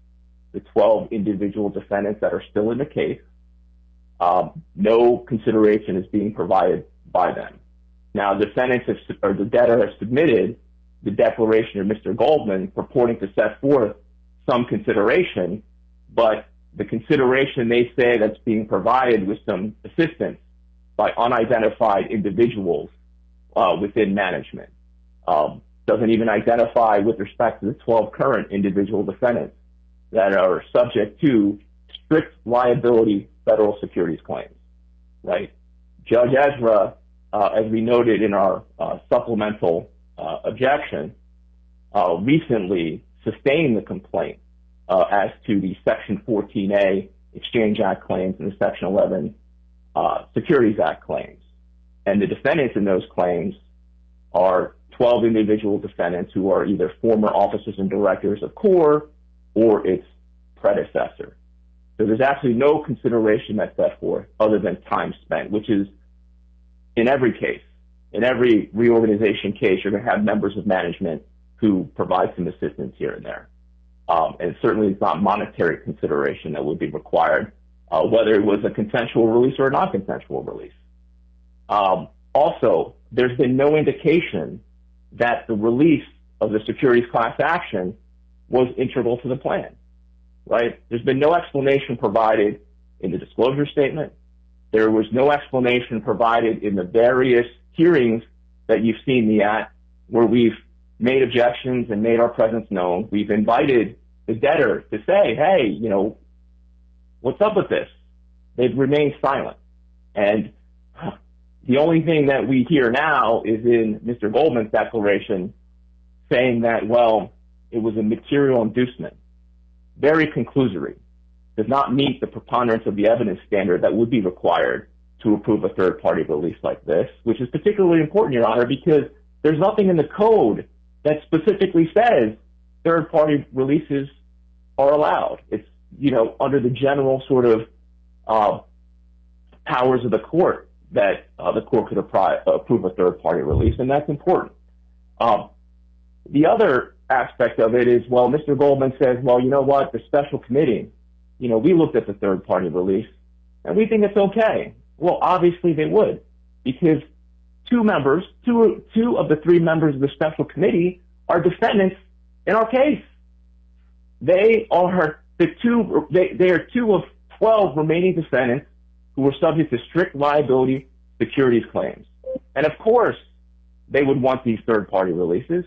the 12 individual defendants that are still in the case. No consideration is being provided by them. Now, the debtor has submitted the declaration of Mr. Goldman purporting to set forth some consideration, but the consideration they say that's being provided with some assistance by unidentified individuals within management. Doesn't even identify with respect to the 12 current individual defendants that are subject to strict liability federal securities claims, right? Judge Ezra, as we noted in our supplemental objection, recently sustained the complaint as to the Section 14A Exchange Act claims and the Section 11 Securities Act claims. And the defendants in those claims are 12 individual defendants who are either former officers and directors of CORE or its predecessor. So there's actually no consideration that's set forth other than time spent, which is in every case. In every reorganization case, you're going to have members of management who provide some assistance here and there. And certainly it's not monetary consideration that would be required, whether it was a consensual release or a non-consensual release. Also, there's been no indication that the release of the securities class action was integral to the plan, right? There's been no explanation provided in the disclosure statement. There was no explanation provided in the various hearings that you've seen me at where we've made objections and made our presence known. We've invited the debtor to say, hey, you know, what's up with this? They've remained silent. And the only thing that we hear now is in Mr. Goldman's declaration saying that, well, it was a material inducement. Very conclusory. Does not meet the preponderance of the evidence standard that would be required to approve a third-party release like this, which is particularly important, Your Honor, because there's nothing in the code that specifically says third-party releases are allowed. It's, you know, under the general sort of powers of the court that the court could approve a third-party release, and that's important. The other aspect of it is, well, Mr. Goldman says, well, you know what, the special committee, you know, we looked at the third-party release, and we think it's okay. Well, obviously they would, because two of the three members of the special committee are defendants in our case. They are two of 12 remaining defendants who were subject to strict liability securities claims. And of course, they would want these third-party releases.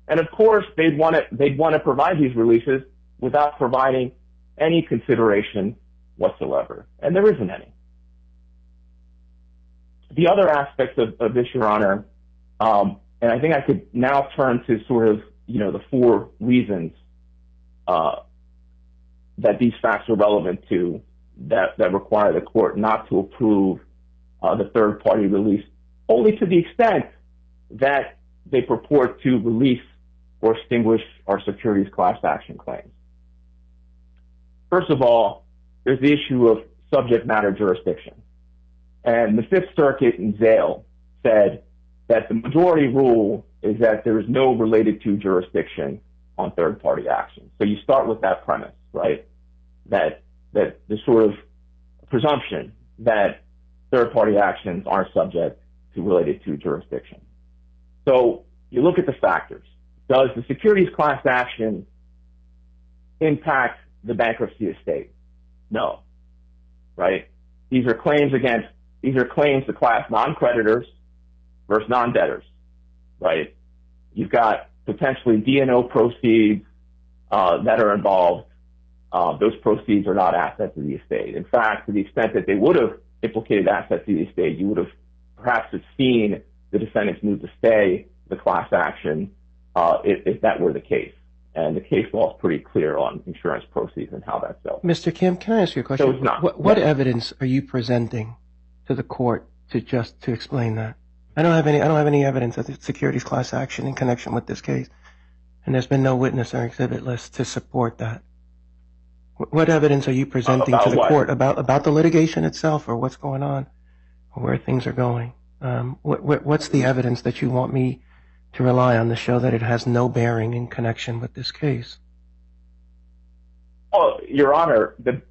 And of course, they'd want to provide these releases without providing any consideration whatsoever. And there isn't any. The other aspects of this, Your Honor, and I think I could now turn to sort of, you know, the four reasons that these facts are relevant to that require the court not to approve the third-party release, only to the extent that they purport to release or extinguish our securities class action claims. First of all, there's the issue of subject matter jurisdiction. And the Fifth Circuit in Zale said that the majority rule is that there is no related to jurisdiction on third-party actions. So you start with that premise, right? That the sort of presumption that third-party actions aren't subject to related to jurisdiction. So you look at the factors. Does the securities class action impact the bankruptcy estate? No, right? These are claims to class non-creditors versus non-debtors, right? You've got potentially D&O proceeds that are involved. Those proceeds are not assets of the estate. In fact, to the extent that they would have implicated assets of the estate, you would have perhaps seen the defendants move to stay the class action if that were the case. And the case law is pretty clear on insurance proceeds and how that's dealt.
Mr. Kim, can I ask you a question?
So it's not.
What evidence are you presenting to the court to explain that? I don't have any evidence of the securities class action in connection with this case, and there's been no witness or exhibit list to support that. What evidence are you presenting to the court about the litigation itself, or what's going on, or where things are going? What's the evidence that you want me to rely on to show that it has no bearing in connection with this case?
Well, Your Honor, the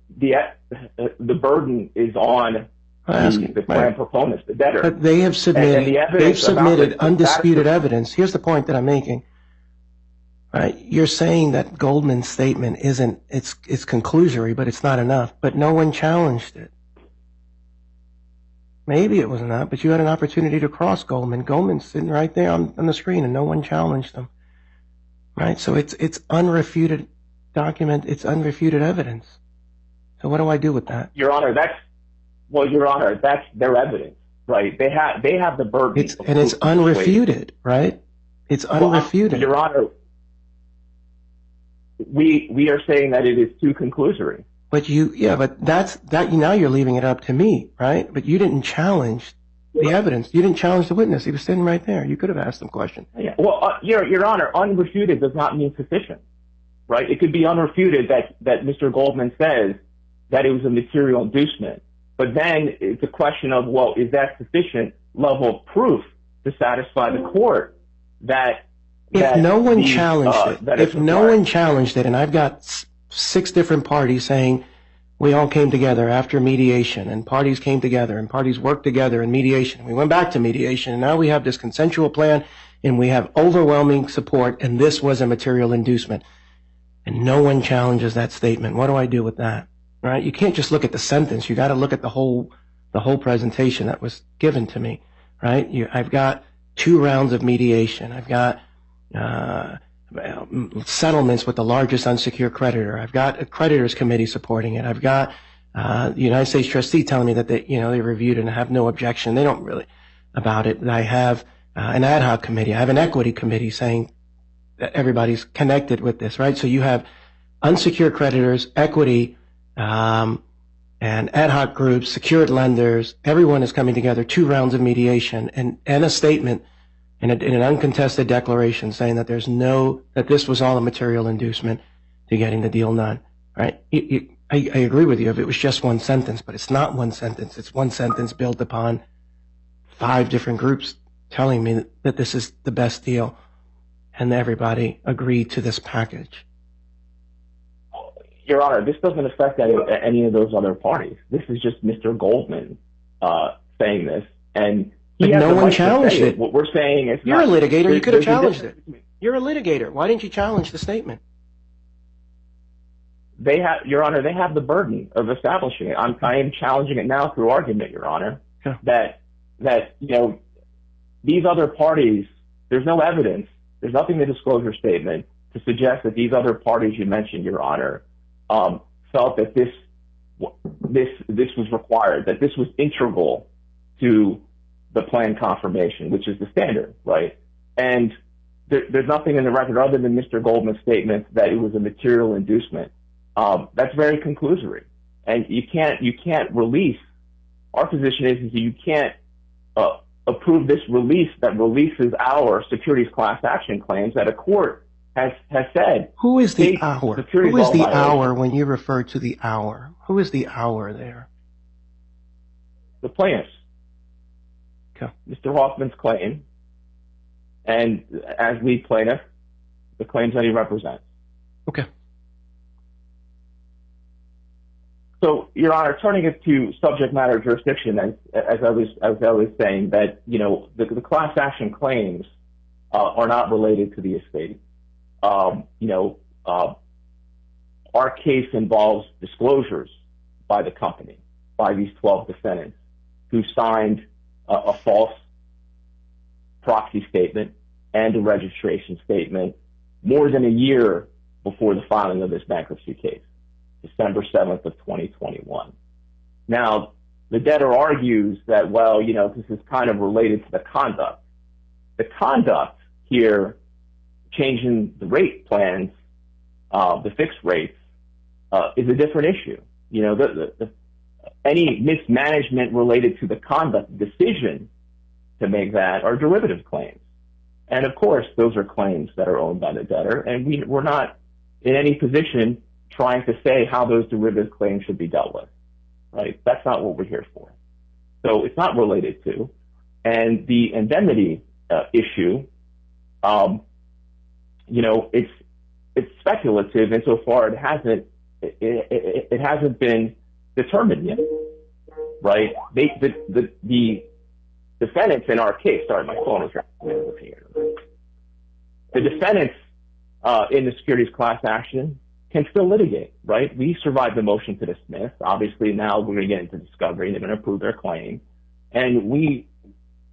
burden is on the plan proponents, the debtor.
But they have submitted undisputed evidence. Here's the point that I'm making. Right? You're saying that Goldman's statement it's conclusory, but it's not enough. But no one challenged it. Maybe it was not, but you had an opportunity to cross Goldman. Goldman's sitting right there on the screen, and no one challenged them. Right? So it's unrefuted document. It's unrefuted evidence. So what do I do with that?
Your Honor, that's their evidence, right? They have the burden.
It's unrefuted, right? It's unrefuted.
Your Honor, we are saying that it is too conclusory.
But now you're leaving it up to me, right? But you didn't challenge the evidence. You didn't challenge the witness. He was sitting right there. You could have asked him questions.
Yeah. Well, Your Honor, unrefuted does not mean sufficient. right? It could be unrefuted that Mr. Goldman says that it was a material inducement. But then it's a question of, well, is that sufficient level of proof to satisfy the court that
if no one challenged it, if no one challenged it, and I've got 6 different parties saying we all came together after mediation, and parties came together, and parties worked together in mediation. We went back to mediation, and now we have this consensual plan, and we have overwhelming support, and this was a material inducement. And no one challenges that statement. What do I do with that? Right? You can't just look at the sentence. You got to look at the whole presentation that was given to me. Right? I've got 2 rounds of mediation. I've got settlements with the largest unsecured creditor. I've got a creditors committee supporting it. I've got the United States trustee telling me that they reviewed it and have no objection. They don't really about it. I have an ad hoc committee. I have an equity committee saying that everybody's connected with this, right? So you have unsecured creditors, equity, and ad hoc groups, secured lenders. Everyone is coming together, 2 rounds of mediation and a statement in an uncontested declaration saying that that this was all a material inducement to getting the deal done, right? I agree with you if it was just one sentence, but it's not one sentence. It's one sentence built upon 5 different groups telling me that this is the best deal, and everybody agreed to this package.
Your Honor, this doesn't affect any of those other parties. This is just Mr. Goldman saying this, and
but no one challenged it.
What we're saying is
you're a litigator. You could have challenged it. You're a litigator. Why didn't you challenge the statement?
They have, Your Honor, they have the burden of establishing it. I am challenging it now through argument, Your Honor, that these other parties, there's no evidence, there's nothing in the disclosure statement to suggest that these other parties you mentioned, Your Honor, felt that this was required, that this was integral to the plan confirmation, which is the standard, right? And there's nothing in the record other than Mr. Goldman's statement that it was a material inducement. That's very conclusory, and you can't release. Our position is you can't approve this release that releases our securities class action claims that a court has said.
Who is the our? Who is the our when you refer to the our? Who is the our there?
The plaintiffs.
Okay.
Mr. Hoffman's claim, and as lead plaintiff, the claims that he represents.
Okay.
So, Your Honor, turning it to subject matter jurisdiction, as I was saying, that the class action claims are not related to the estate. Our case involves disclosures by the company, by these 12 defendants who signed a false proxy statement and a registration statement more than a year before the filing of this bankruptcy case, December 7th of 2021. Now, the debtor argues that, well, this is kind of related to the conduct. The conduct here, changing the rate plans, the fixed rates, is a different issue. Any mismanagement related to the conduct decision to make that are derivative claims. And of course, those are claims that are owned by the debtor, and we're not in any position trying to say how those derivative claims should be dealt with, right? That's not what we're here for. So it's not related to. And the indemnity issue, it's speculative insofar it hasn't been determined yet, right? The defendants in our case, sorry, my phone is here. The defendants in the securities class action can still litigate, right? We survived the motion to dismiss. Obviously, now we're going to get into discovery. They're going to prove their claim. And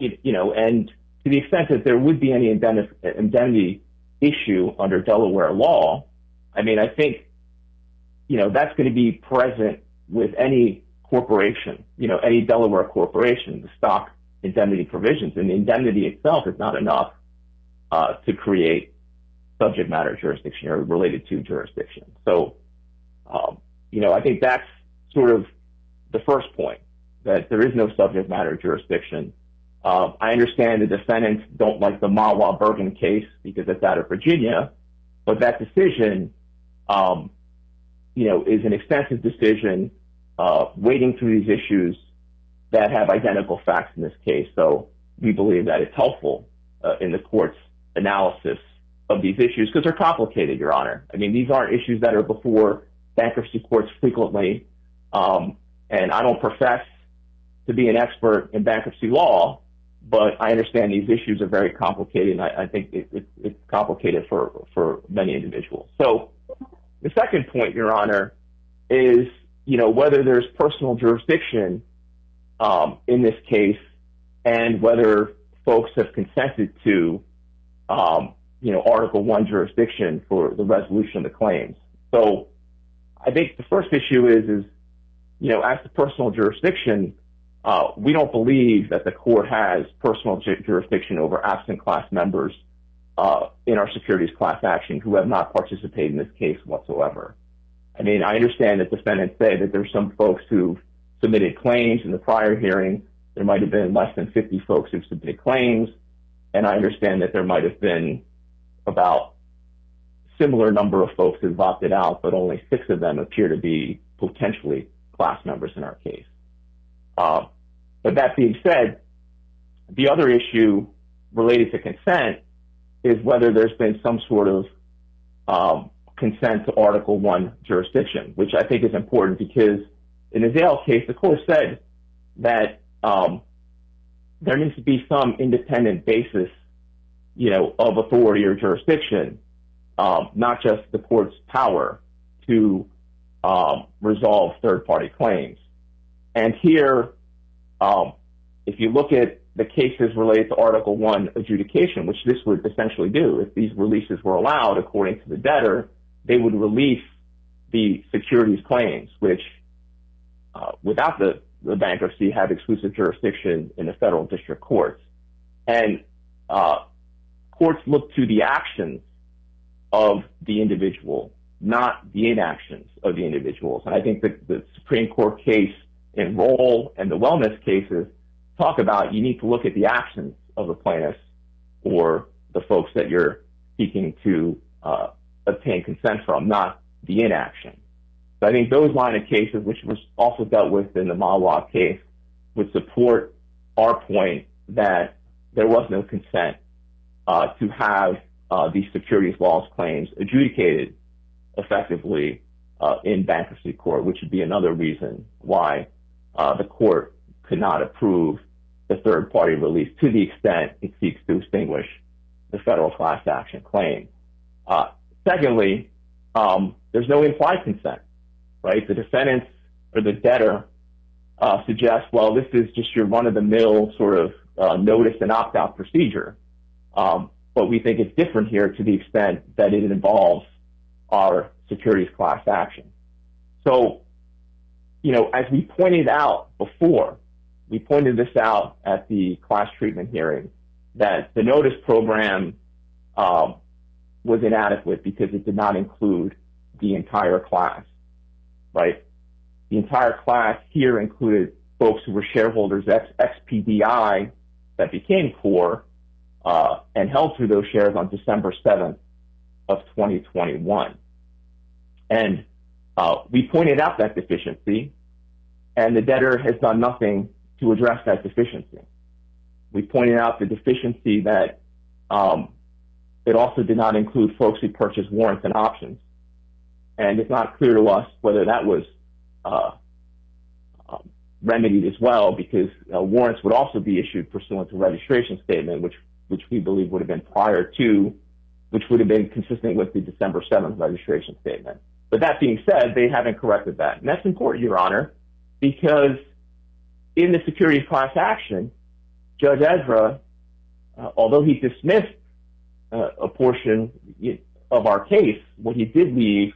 and to the extent that there would be any indemnity issue under Delaware law, I think, that's going to be present with any corporation, any Delaware corporation, the stock indemnity provisions. And the indemnity itself is not enough to create subject matter jurisdiction or related to jurisdiction. So, I think that's sort of the first point, that there is no subject matter jurisdiction. I understand the defendants don't like the Mawa Bergen case because it's out of Virginia, but that decision is an extensive decision, wading through these issues that have identical facts in this case. So we believe that it's helpful in the court's analysis of these issues because they're complicated, Your Honor. I mean, these aren't issues that are before bankruptcy courts frequently. And I don't profess to be an expert in bankruptcy law, but I understand these issues are very complicated, and I think it's complicated for many individuals. So the second point, Your Honor, is whether there's personal jurisdiction in this case and whether folks have consented to Article I jurisdiction for the resolution of the claims. So I think the first issue is as to personal jurisdiction, we don't believe that the court has personal jurisdiction over absent class members in our securities class action who have not participated in this case whatsoever. I mean, I understand that defendants say that there's some folks who submitted claims in the prior hearing. There might have been less than 50 folks who submitted claims, and I understand that there might have been about similar number of folks who've opted out, but only 6 of them appear to be potentially class members in our case. But that being said, the other issue related to consent is whether there's been some sort of consent to Article I jurisdiction, which I think is important because in the Zale case, the court said that there needs to be some independent basis, of authority or jurisdiction, not just the court's power to resolve third-party claims. And here, if you look at the cases related to Article I adjudication, which this would essentially do, if these releases were allowed according to the debtor, they would release the securities claims, which without the bankruptcy have exclusive jurisdiction in the federal district courts. And courts look to the actions of the individual, not the inactions of the individuals. And I think that the Supreme Court case in Roll and the wellness cases talk about you need to look at the actions of the plaintiffs or the folks that you're seeking to obtain consent from, not the inaction. So I think those line of cases, which was also dealt with in the Mawa case, would support our point that there was no consent to have these securities laws claims adjudicated effectively in bankruptcy court, which would be another reason why the court could not approve the third-party release to the extent it seeks to extinguish the federal class action claim. Secondly, there's no implied consent, right? The defendants or the debtor suggests, well, this is just your run-of-the-mill sort of notice and opt-out procedure. But we think it's different here to the extent that it involves our securities class action. So, as we pointed out before, we pointed this out at the class treatment hearing, that the notice program was inadequate because it did not include the entire class, right? The entire class here included folks who were shareholders ex-PDI that became core and held through those shares on December 7th of 2021. And we pointed out that deficiency, and the debtor has done nothing to address that deficiency. We pointed out the deficiency that it also did not include folks who purchased warrants and options. And it's not clear to us whether that was remedied as well, because warrants would also be issued pursuant to registration statement, which we believe would have been prior to, which would have been consistent with the December 7th registration statement. But that being said, they haven't corrected that. And that's important, Your Honor, because in the securities class action, Judge Ezra, although he dismissed a portion of our case, what he did leave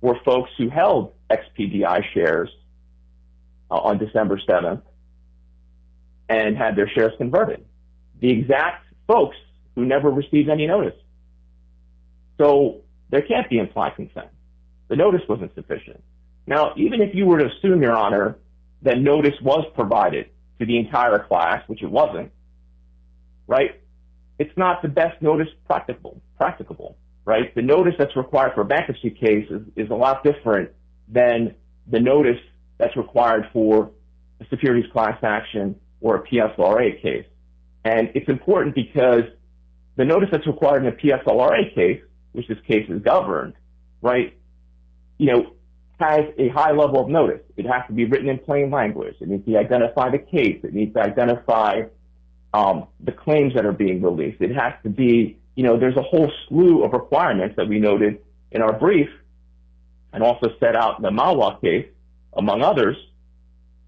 were folks who held ex-PDI shares on December 7th and had their shares converted. The exact folks who never received any notice. So there can't be implied consent. The notice wasn't sufficient. Now, even if you were to assume, Your Honor, that notice was provided to the entire class, which it wasn't, right? It's not the best notice practicable. right? The notice that's required for a bankruptcy case is a lot different than the notice that's required for a securities class action or a PSLRA case. And it's important because the notice that's required in a PSLRA case, which this case is governed, right, has a high level of notice. It has to be written in plain language. It needs to identify the case. It needs to identify the claims that are being released. It has to be, there's a whole slew of requirements that we noted in our brief and also set out in the Mawa case, among others,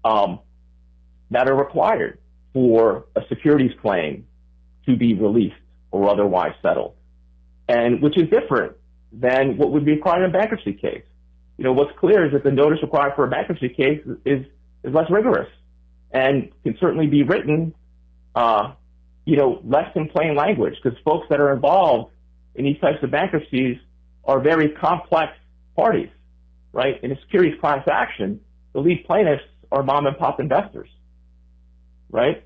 that are required for a securities claim to be released or otherwise settled, and which is different than what would be required in a bankruptcy case. What's clear is that the notice required for a bankruptcy case is less rigorous and can certainly be written, less in plain language, because folks that are involved in these types of bankruptcies are very complex parties, right? In a securities class action, the lead plaintiffs are mom and pop investors, right?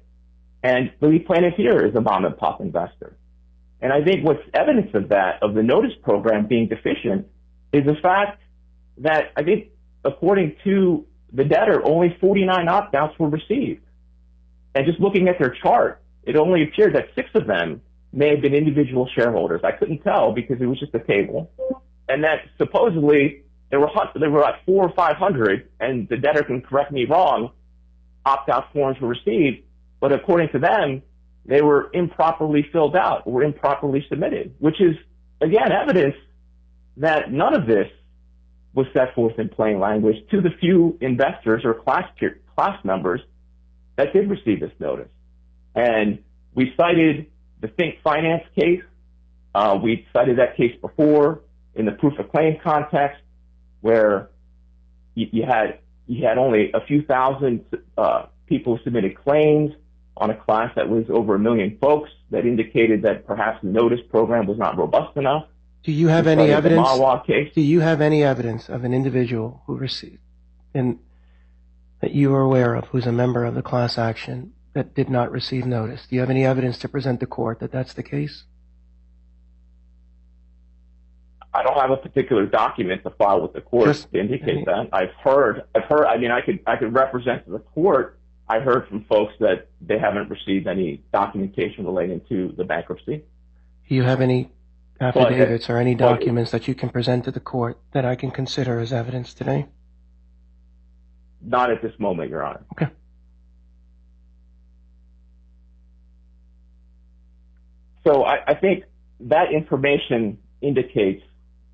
And the lead plaintiff here is a mom and pop investor. And I think what's evidence of that, of the notice program being deficient, is the fact that I think, according to the debtor, only 49 opt-outs were received. And just looking at their chart, it only appeared that 6 of them may have been individual shareholders. I couldn't tell because it was just a table. And that supposedly there were like 400 or 500, and the debtor can correct me wrong, opt-out forms were received, but according to them, they were improperly filled out or improperly submitted, which is, again, evidence that none of this was set forth in plain language to the few investors or class members that did receive this notice. And we cited the Think Finance case. We cited that case before in the proof of claim context, where you had only a few thousand people who submitted claims on a class that was over 1 million folks, that indicated that perhaps the notice program was not robust enough.
Do you have any evidence? Do you have any evidence of an individual who received, and that you are aware of, who's a member of the class action that did not receive notice? Do you have any evidence to present the court that that's the case?
I don't have a particular document to file with the court to indicate that. I've heard. I mean, I could represent to the court. I heard from folks that they haven't received any documentation relating to the bankruptcy.
Do you have any affidavits or any documents that you can present to the court that I can consider as evidence today?
Not at this moment, Your Honor.
Okay.
So I think that information indicates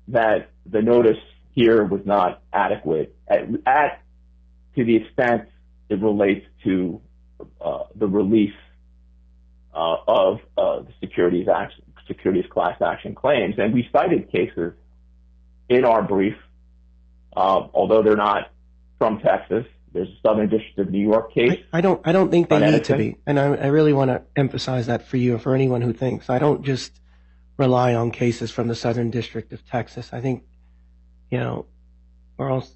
that the notice here was not adequate to the extent it relates to the release of the securities class action claims. And we cited cases in our brief, although they're not from Texas. There's a Southern District of New York case.
I don't think they need to be. And I really want to emphasize that for you and for anyone who thinks. I don't just rely on cases from the Southern District of Texas. I think, or else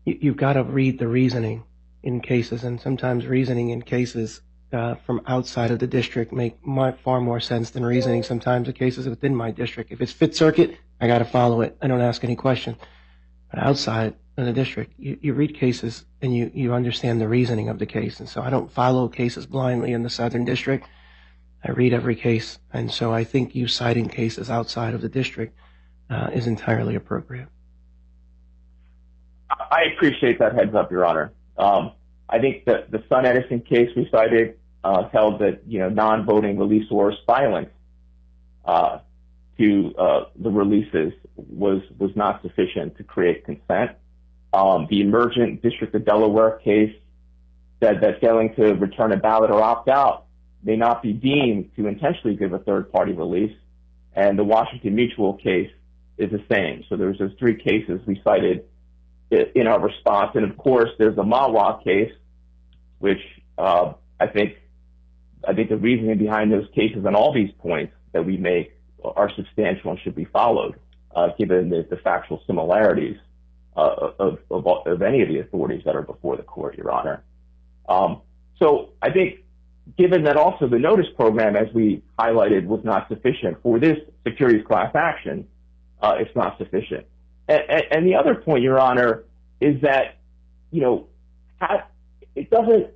you've got to read the reasoning in cases, and sometimes reasoning in cases from outside of the district make far more sense than reasoning sometimes in cases within my district. If it's Fifth Circuit, I got to follow it. I don't ask any questions. But outside of the district, you read cases and you understand the reasoning of the case. And so I don't follow cases blindly in the Southern District. I read every case. And so I think you citing cases outside of the district is entirely appropriate.
I appreciate that heads up, Your Honor. I think that the Sun Edison case we cited held that non-voting releasor's silence to the releases was not sufficient to create consent. The Emergent District of Delaware case said that failing to return a ballot or opt out may not be deemed to intentionally give a third-party release, and the Washington Mutual case is the same. So there's those 3 cases we cited in our response, and of course there's the Mawa case, which I think the reasoning behind those cases on all these points that we make are substantial and should be followed, given the factual similarities of any of the authorities that are before the court, Your Honor. So I think given that also the notice program, as we highlighted, was not sufficient for this securities class action, it's not sufficient. And the other point, Your Honor, is that, it doesn't,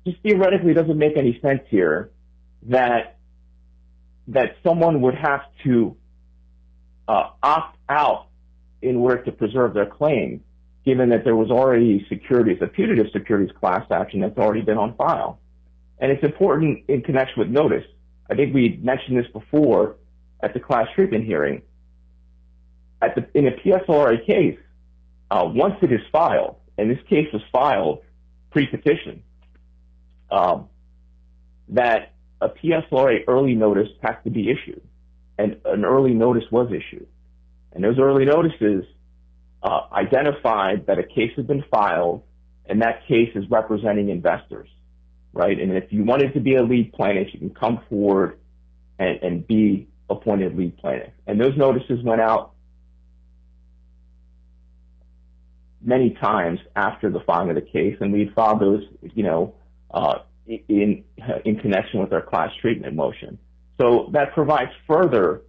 just theoretically, it doesn't make any sense here that someone would have to opt out in order to preserve their claim, given that there was already a putative securities class action that's already been on file. And it's important in connection with notice. I think we mentioned this before at the class treatment hearing. In a PSLRA case, once it is filed, and this case was filed pre-petition, that a PSLRA early notice has to be issued, and an early notice was issued. And those early notices identified that a case had been filed, and that case is representing investors, right? And if you wanted to be a lead plaintiff, you can come forward and be appointed lead plaintiff. And those notices went out many times after the filing of the case, and we filed those, in connection with our class treatment motion. So that provides further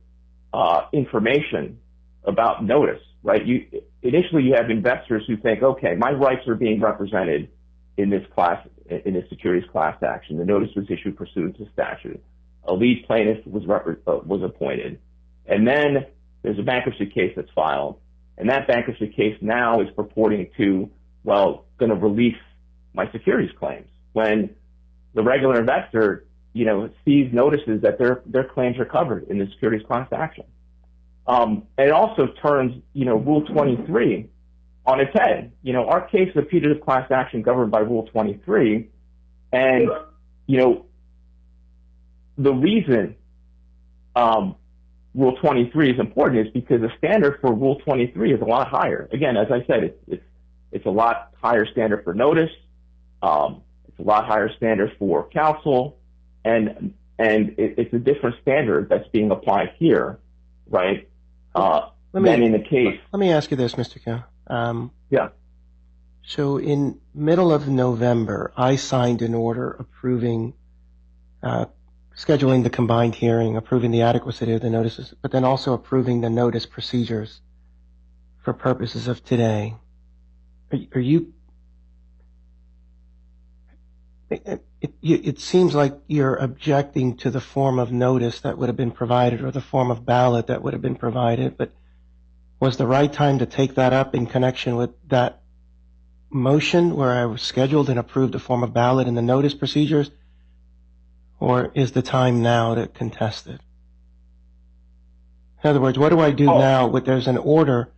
information about notice, right? Initially, you have investors who think, okay, my rights are being represented in this securities class action. The notice was issued pursuant to statute. A lead plaintiff was appointed, and then there's a bankruptcy case that's filed, and that bankruptcy case now is purporting to, going to release my securities claims. When the regular investor, sees notices that their claims are covered in the securities class action. It also turns, Rule 23 on its head. Our case is a putative class action governed by Rule 23, and, the reason Rule 23 is important is because the standard for Rule 23 is a lot higher. Again, as I said, it's a lot higher standard for notice. It's a lot higher standard for counsel, and it's a different standard that's being applied here, right? Than in the case.
Let me ask you this, Mr. Coe.
Yeah.
So in middle of November, I signed an order approving, scheduling the combined hearing, approving the adequacy of the notices, but then also approving the notice procedures for purposes of today. Are you? It seems like you're objecting to the form of notice that would have been provided or the form of ballot that would have been provided, but was the right time to take that up in connection with that motion where I was scheduled and approved a form of ballot in the notice procedures, or is the time now to contest it? In other words, what do I do now? There's an order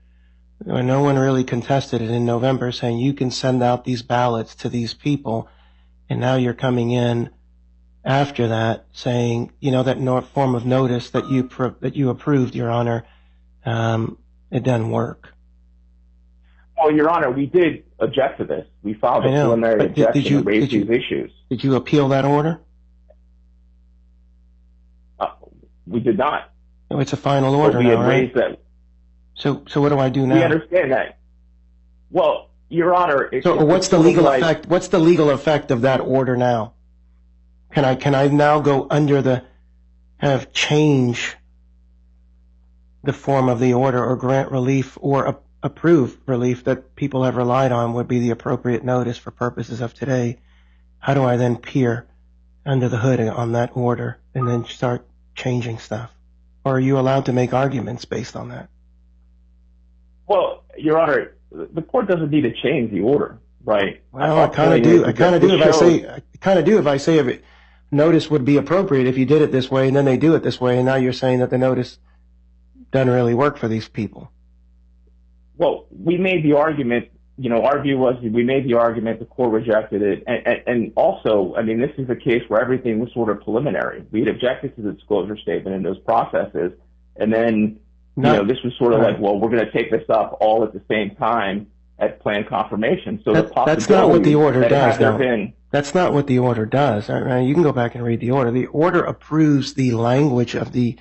where no one really contested it in November saying you can send out these ballots to these people, and now you're coming in after that saying, that form of notice that you approved, Your Honor, it doesn't work.
Well, Your Honor, we did object to this. We filed a preliminary objection to raise these issues.
Did you appeal that order?
We did not.
No, it's a final order now, right?
That.
So what do I do now?
We understand that. Well, Your Honor,
what's the legal effect? What's the legal effect of that order now? Can I now go under the change the form of the order or grant relief or approve relief that people have relied on would be the appropriate notice for purposes of today? How do I then peer under the hood on that order and then start changing stuff? Or are you allowed to make arguments based on that?
Well, Your Honor, the court doesn't need to change the order, right?
Well, I kind of do. I kind of do if I say if notice would be appropriate if you did it this way, and then they do it this way, and now you're saying that the notice doesn't really work for these people.
Well, we made the argument. Our view was we made the argument. The court rejected it, and also, this is a case where everything was sort of preliminary. We had objected to the disclosure statement in those processes, and then. This was sort of like, well, we're going to take this up all at the same time at plan confirmation. So
that's not what the order does. That's not what the order does. You can go back and read the order. The order approves the language of the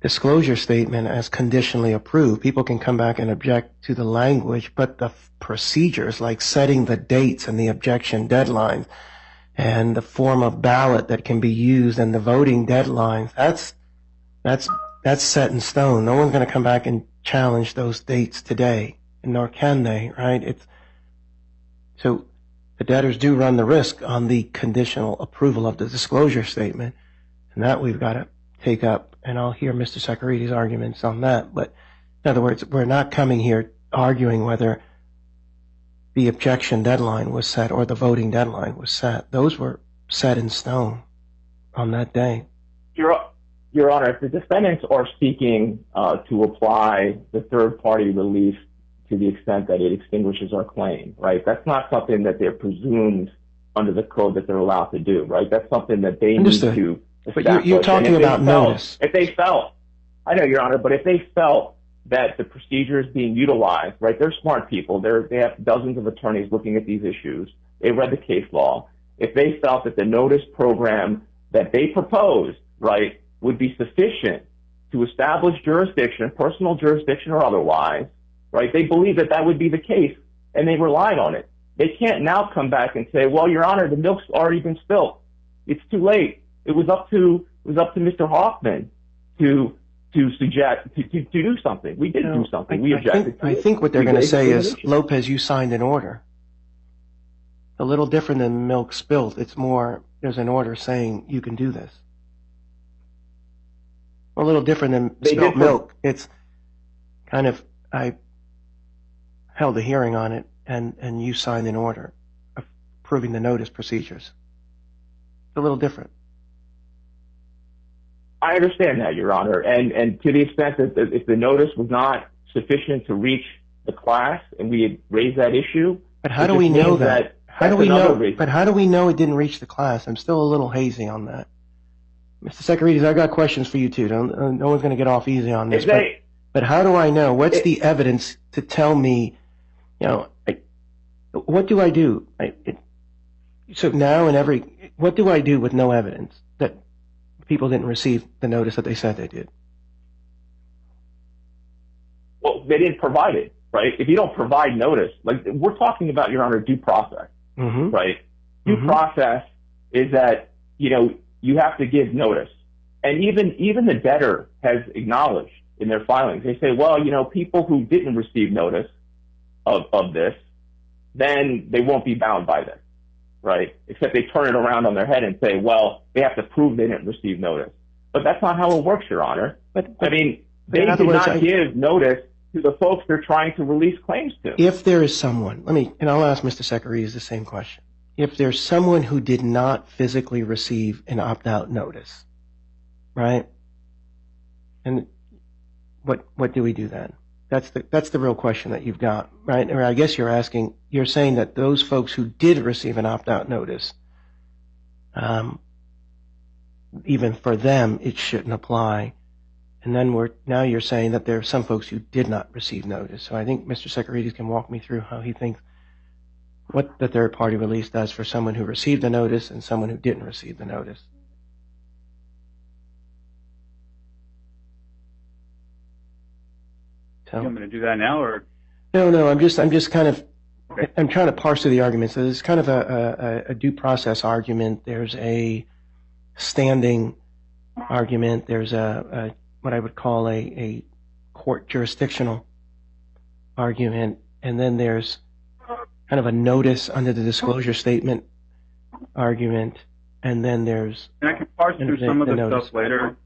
disclosure statement as conditionally approved. People can come back and object to the language, but the procedures like setting the dates and the objection deadlines and the form of ballot that can be used and the voting deadlines, that's set in stone. No one's going to come back and challenge those dates today, nor can they, right? So the debtors do run the risk on the conditional approval of the disclosure statement, and that we've got to take up, and I'll hear Mr. Sacarides' arguments on that. But in other words, we're not coming here arguing whether the objection deadline was set or the voting deadline was set. Those were set in stone on that day.
Your Honor, if the defendants are seeking to apply the third-party relief to the extent that it extinguishes our claim, right, that's not something that they're presumed under the code that they're allowed to do, right? That's something that they
Understood.
need to establish.
But you're talking about notice.
If they felt, I know, Your Honor, but if they felt that the procedure is being utilized, right, they're smart people. They have dozens of attorneys looking at these issues. They read the case law. If they felt that the notice program that they proposed, right, would be sufficient to establish jurisdiction, personal jurisdiction or otherwise, right, they believe that that would be the case, and they relied on it. They can't now come back and say, well, Your Honor, the milk's already been spilled. It's too late. It was up to Mr. Hoffman to suggest to do something. We did do something. We objected to it.
I think what they're going to say is, Lopez, you signed an order. A little different than milk spilled. It's more, there's an order saying you can do this. A little different than spilled milk. It's kind of, I held a hearing on it, and you signed an order approving the notice procedures. It's a little different.
I understand that, Your Honor, and to the extent that if the notice was not sufficient to reach the class and we had raised that issue.
But how do we know that? How do we know? But how do we know it didn't reach the class? I'm still a little hazy on that. Mr. Sacarides, I got questions for you too. No one's going to get off easy on this. But how do I know? What's the evidence to tell me, what do I do? So now what do I do with no evidence that people didn't receive the notice that they said they did?
Well, they didn't provide it, right? If you don't provide notice, like we're talking about, Your Honor, due process, right? Due process is that, you have to give notice. And even the debtor has acknowledged in their filings, they say, well, people who didn't receive notice of this, then they won't be bound by this, right? Except they turn it around on their head and say, well, they have to prove they didn't receive notice. But that's not how it works, Your Honor. They did not give notice to the folks they're trying to release claims to.
If there is someone, and I'll ask Mr. Sacarides the same question. If there's someone who did not physically receive an opt-out notice, right? And what do we do then? That's the real question that you've got, right? Or I guess you're saying that those folks who did receive an opt-out notice, even for them, it shouldn't apply. And then now you're saying that there are some folks who did not receive notice. So I think Mr. Sacarides can walk me through how he thinks what the third-party release does for someone who received the notice and someone who didn't receive the notice.
So, you want me to do that now, or?
No. I'm just kind of, okay. I'm trying to parse through the argument. So there's kind of a due process argument. There's a standing argument. There's what I would call a court jurisdictional argument, and then there's kind of a notice under the disclosure statement argument, and then there's...
And I can parse through some of the stuff later,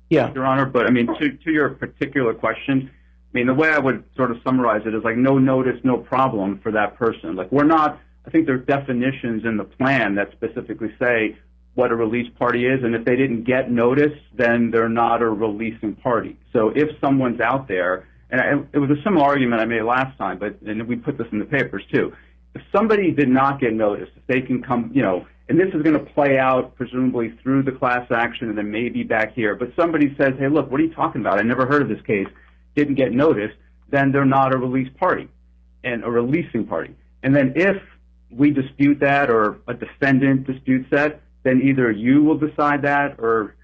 yeah,
Your Honor, but to your particular question, the way I would sort of summarize it is like no notice, no problem for that person. Like I think there's definitions in the plan that specifically say what a release party is, and if they didn't get notice, then they're not a releasing party. So if someone's out there, and it was a similar argument I made last time, and we put this in the papers too. If somebody did not get notice, if they can come, and this is going to play out presumably through the class action and then maybe back here, but somebody says, hey, look, what are you talking about? I never heard of this case, didn't get notice, then they're not a release party and a releasing party. And then if we dispute that or a defendant disputes that, then either you will decide that or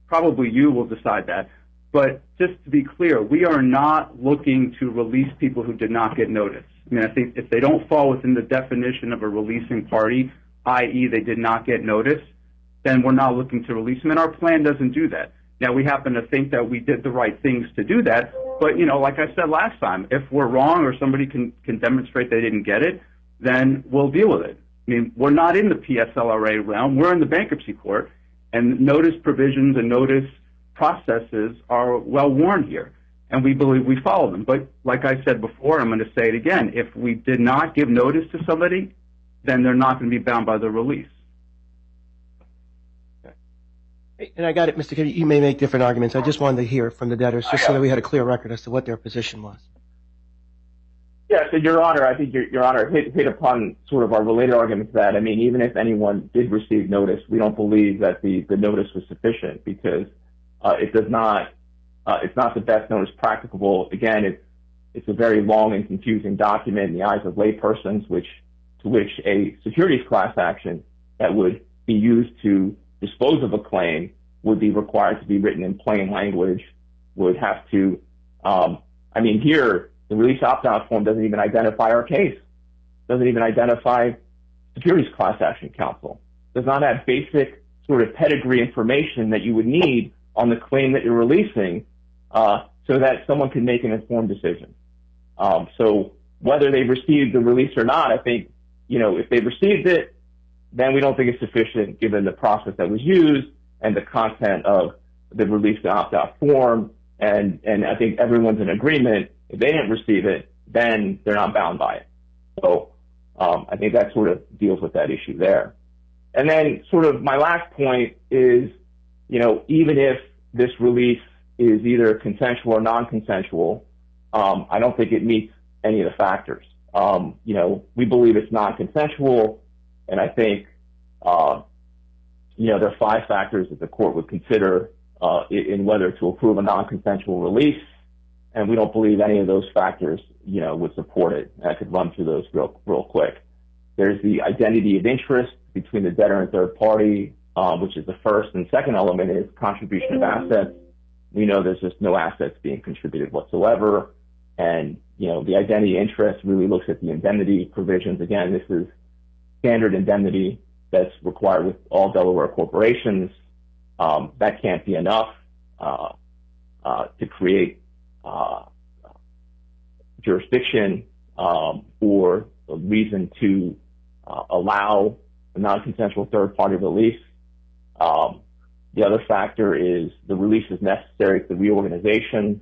probably you will decide that. But just to be clear, we are not looking to release people who did not get notice. I think if they don't fall within the definition of a releasing party, i.e. they did not get notice, then we're not looking to release them, and our plan doesn't do that. Now, we happen to think that we did the right things to do that, but, like I said last time, if we're wrong or somebody can demonstrate they didn't get it, then we'll deal with it. I mean, we're not in the PSLRA realm. We're in the bankruptcy court, and notice provisions and notice processes are well-worn here, and we believe we follow them. But like I said before, I'm going to say it again, if we did not give notice to somebody, then they're not going to be bound by the release.
And I got it, Mr. Kennedy. You may make different arguments. I just wanted to hear from the debtors just so that we had a clear record as to what their position was.
Yeah, so Your Honor, I think Your Honor hit upon sort of our related argument to that. I mean, even if anyone did receive notice, we don't believe that the notice was sufficient because it does not, it's not the best notice practicable. Again, it's a very long and confusing document in the eyes of laypersons, to which a securities class action that would be used to dispose of a claim would be required to be written in plain language, would have to, here, the release opt-out form doesn't even identify our case, doesn't even identify securities class action counsel, does not have basic sort of pedigree information that you would need on the claim that you're releasing so that someone can make an informed decision. So whether they've received the release or not, I think, if they've received it, then we don't think it's sufficient given the process that was used and the content of the release to opt-out form. And I think everyone's in agreement. If they didn't receive it, then they're not bound by it. So I think that sort of deals with that issue there. And then sort of my last point is, even if this release is either consensual or non-consensual, I don't think it meets any of the factors. We believe it's non-consensual, and I think, there are 5 factors that the court would consider in whether to approve a non-consensual release, and we don't believe any of those factors, would support it. I could run through those real quick. There's the identity of interest between the debtor and third party, which is the first, and second element is contribution of assets. We know there's just no assets being contributed whatsoever, and, the identity interest really looks at the indemnity provisions. Again, this is standard indemnity that's required with all Delaware corporations. That can't be enough to create jurisdiction or a reason to allow a non-consensual third-party release. The other factor is the release is necessary for the reorganization.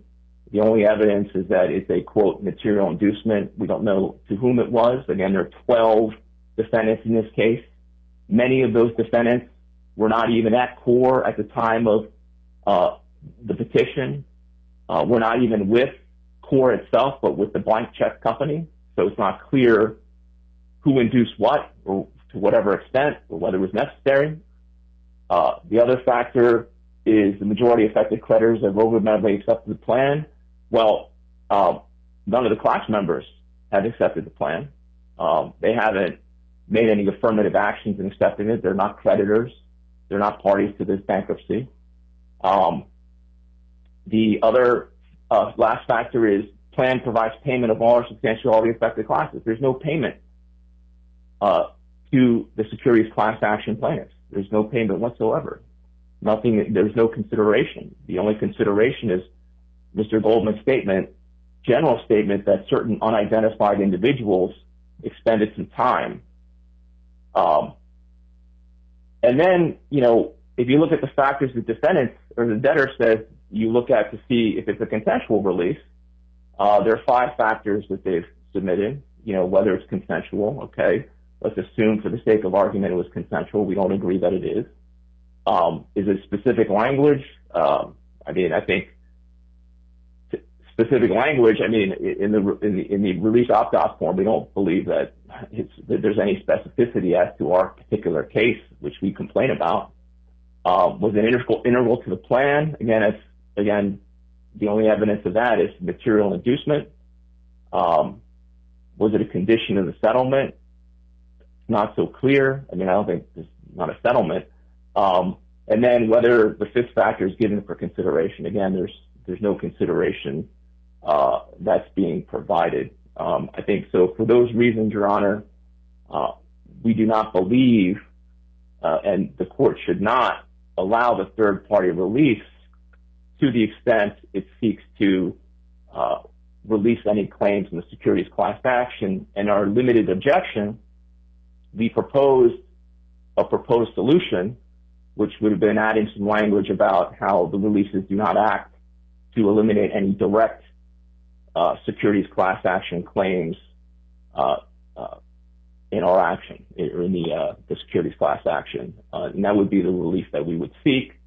The only evidence is that it's a, quote, material inducement. We don't know to whom it was. Again, there are 12 defendants in this case. Many of those defendants were not even at CORE at the time of the petition. We're not even with CORE itself, but with the blank check company. So it's not clear who induced what or to whatever extent or whether it was necessary. The other factor is the majority affected creditors have overwhelmingly accepted the plan. Well, none of the class members have accepted the plan. They haven't made any affirmative actions in accepting it. They're not creditors. They're not parties to this bankruptcy. The other last factor is plan provides payment of all or substantially all the affected classes. There's no payment to the securities class action plaintiffs. There's no payment whatsoever. Nothing. There's no consideration. The only consideration is Mr. Goldman's statement, general statement that certain unidentified individuals expended some time. And then, if you look at the factors the defendants or the debtor says you look at to see if it's a consensual release, there are 5 factors that they've submitted, whether it's consensual. Okay, let's assume for the sake of argument it was consensual. We don't agree that it is. Is it specific language? I think specific language, in the release opt-out form, we don't believe that there's any specificity as to our particular case, which we complain about. Was it integral to the plan? Again, the only evidence of that is material inducement. Was it a condition of the settlement? Not so clear. I don't think it's not a settlement. And then whether the 5th factor is given for consideration. Again, there's no consideration that's being provided. I think so. For those reasons, Your Honor, we do not believe, and the court should not allow the third-party release to the extent it seeks to release any claims in the securities class action. And our limited objection, we proposed a proposed solution, which would have been adding some language about how the releases do not act to eliminate any direct securities class action claims in our action, or in the securities class action. And that would be the relief that we would seek.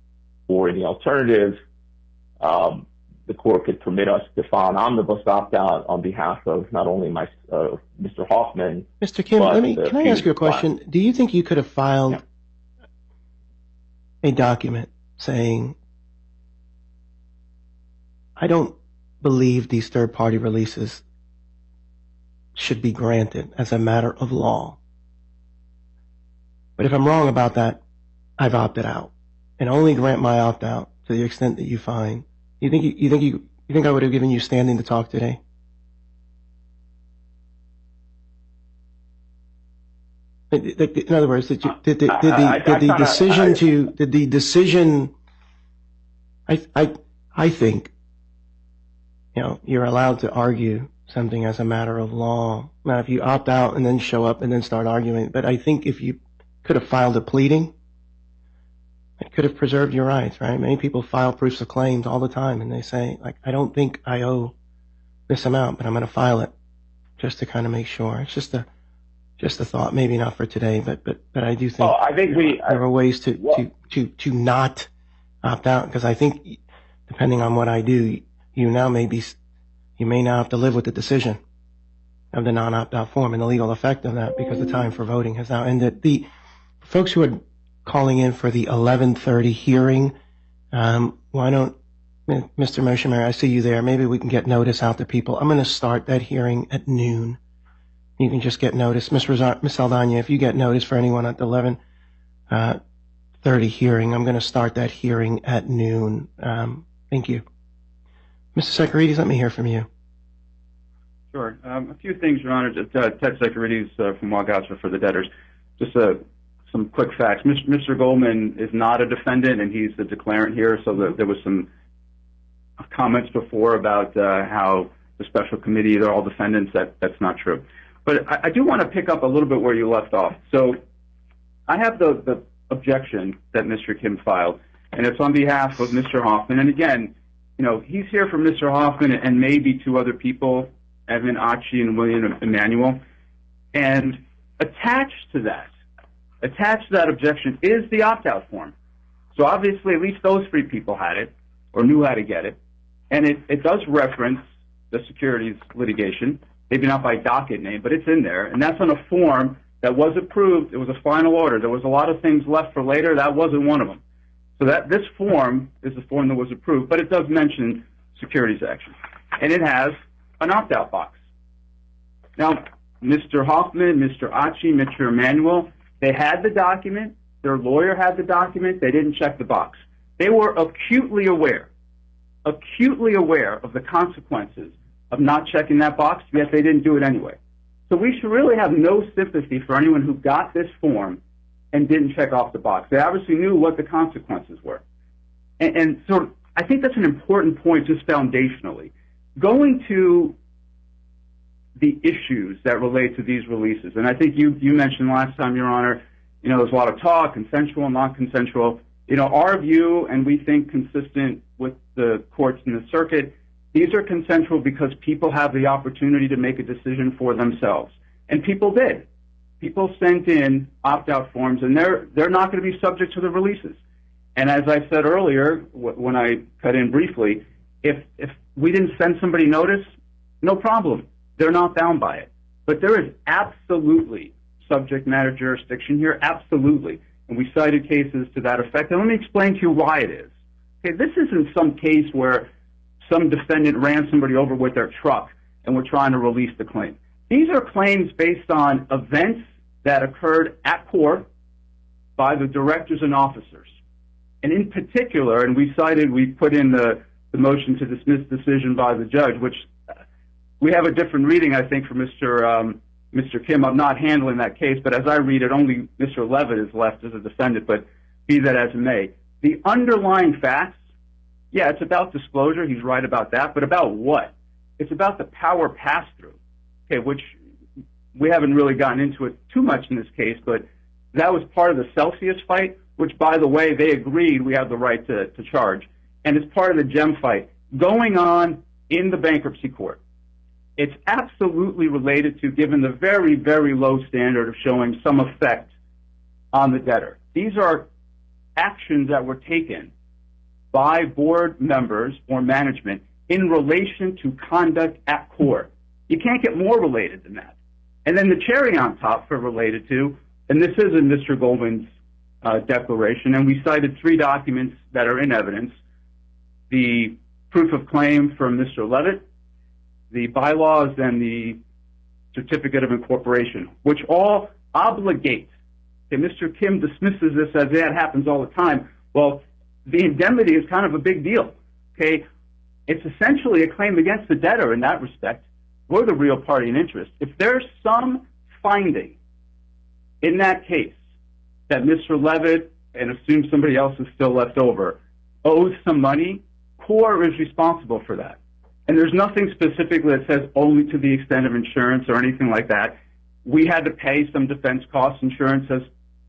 Or in the alternative, the court could permit us to file an omnibus opt-out on behalf of not only Mr. Hoffman.
Mr. Kim, can I ask you a question? Do you think you could have filed a document saying, I don't believe these third-party releases should be granted as a matter of law, but if I'm wrong about that, I've opted out, and only grant my opt-out to the extent that you find? You think I would have given you standing to talk today? In other words, did the decision? I think, you're allowed to argue something as a matter of law. Now, if you opt out and then show up and then start arguing, but I think if you could have filed a pleading, it could have preserved your rights, right? Many people file proofs of claims all the time, and they say, like, I don't think I owe this amount, but I'm going to file it just to kind of make sure. It's just a thought, maybe not for today, but I do think, there are ways to not opt out, because I think, depending on what I do, you may now have to live with the decision of the non-opt-out form and the legal effect of that, because the time for voting has now ended. The folks who are calling in for the 11:30 hearing, why don't, Mr. Moshemer, I see you there. Maybe we can get notice out to people. I'm going to start that hearing at noon. You can just get notice. Ms. Saldana, if you get notice for anyone at the 11:30 hearing, I'm going to start that hearing at noon. Thank you. Mr. Socarides, let me hear from you.
Sure. A few things, Your Honor. Ted Socarides from Waugatha for the debtors. Just some quick facts. Mr. Goldman is not a defendant, and he's the declarant here, so there was some comments before about how the special committee, they're all defendants. That's not true. But I do want to pick up a little bit where you left off. So I have the objection that Mr. Kim filed, and it's on behalf of Mr. Hoffman. And again, he's here for Mr. Hoffman and maybe two other people, Evan Achi and William Emanuel. And attached to that objection is the opt-out form. So obviously at least those three people had it or knew how to get it. And it does reference the securities litigation, maybe not by docket name, but it's in there. And that's on a form that was approved. It was a final order. There was a lot of things left for later. That wasn't one of them. So this form is the form that was approved, but it does mention securities action. And it has an opt-out box. Now, Mr. Hoffman, Mr. Achi, Mr. Emanuel, they had the document. Their lawyer had the document. They didn't check the box. They were acutely aware of the consequences of not checking that box, yet they didn't do it anyway. So we should really have no sympathy for anyone who got this form and didn't check off the box. They obviously knew what the consequences were. And so I think that's an important point just foundationally. Going to the issues that relate to these releases, and I think you mentioned last time, Your Honor, there's a lot of talk, consensual, non-consensual. Our view, and we think consistent with the courts in the circuit, these are consensual because people have the opportunity to make a decision for themselves. And people did. People sent in opt-out forms, and they're not going to be subject to the releases. And as I said earlier, when I cut in briefly, if we didn't send somebody notice, no problem. They're not bound by it. But there is absolutely subject matter jurisdiction here, absolutely. And we cited cases to that effect. And let me explain to you why it is. Okay, this isn't some case where some defendant ran somebody over with their truck and we're trying to release the claim. These are claims based on events that occurred at court by the directors and officers. And in particular, and we put in the motion to dismiss decision by the judge, which we have a different reading, I think, for Mr. Mr. Kim of not handling that case, but as I read it, only Mr. Levitt is left as a defendant, but be that as it may. The underlying facts, yeah, it's about disclosure. He's right about that. But about what? It's about the power pass-through, okay, which we haven't really gotten into it too much in this case, but that was part of the Celsius fight, which, by the way, they agreed we have the right to charge. And it's part of the GEM fight going on in the bankruptcy court. It's absolutely related to, given the very, very low standard of showing some effect on the debtor. These are actions that were taken by board members or management in relation to conduct at core. You can't get more related than that. And then the cherry on top for related to, and this is in Mr. Goldman's declaration, and we cited 3 documents that are in evidence: the proof of claim from Mr. Levitt, the bylaws, and the certificate of incorporation, which all obligate. Okay, Mr. Kim dismisses this as that happens all the time. Well, the indemnity is kind of a big deal. Okay, it's essentially a claim against the debtor in that respect. We're the real party in interest. If there's some finding in that case that Mr. Levitt, and assume somebody else is still left over, owes some money, CORE is responsible for that. And there's nothing specifically that says only to the extent of insurance or anything like that. We had to pay some defense costs. Insurance has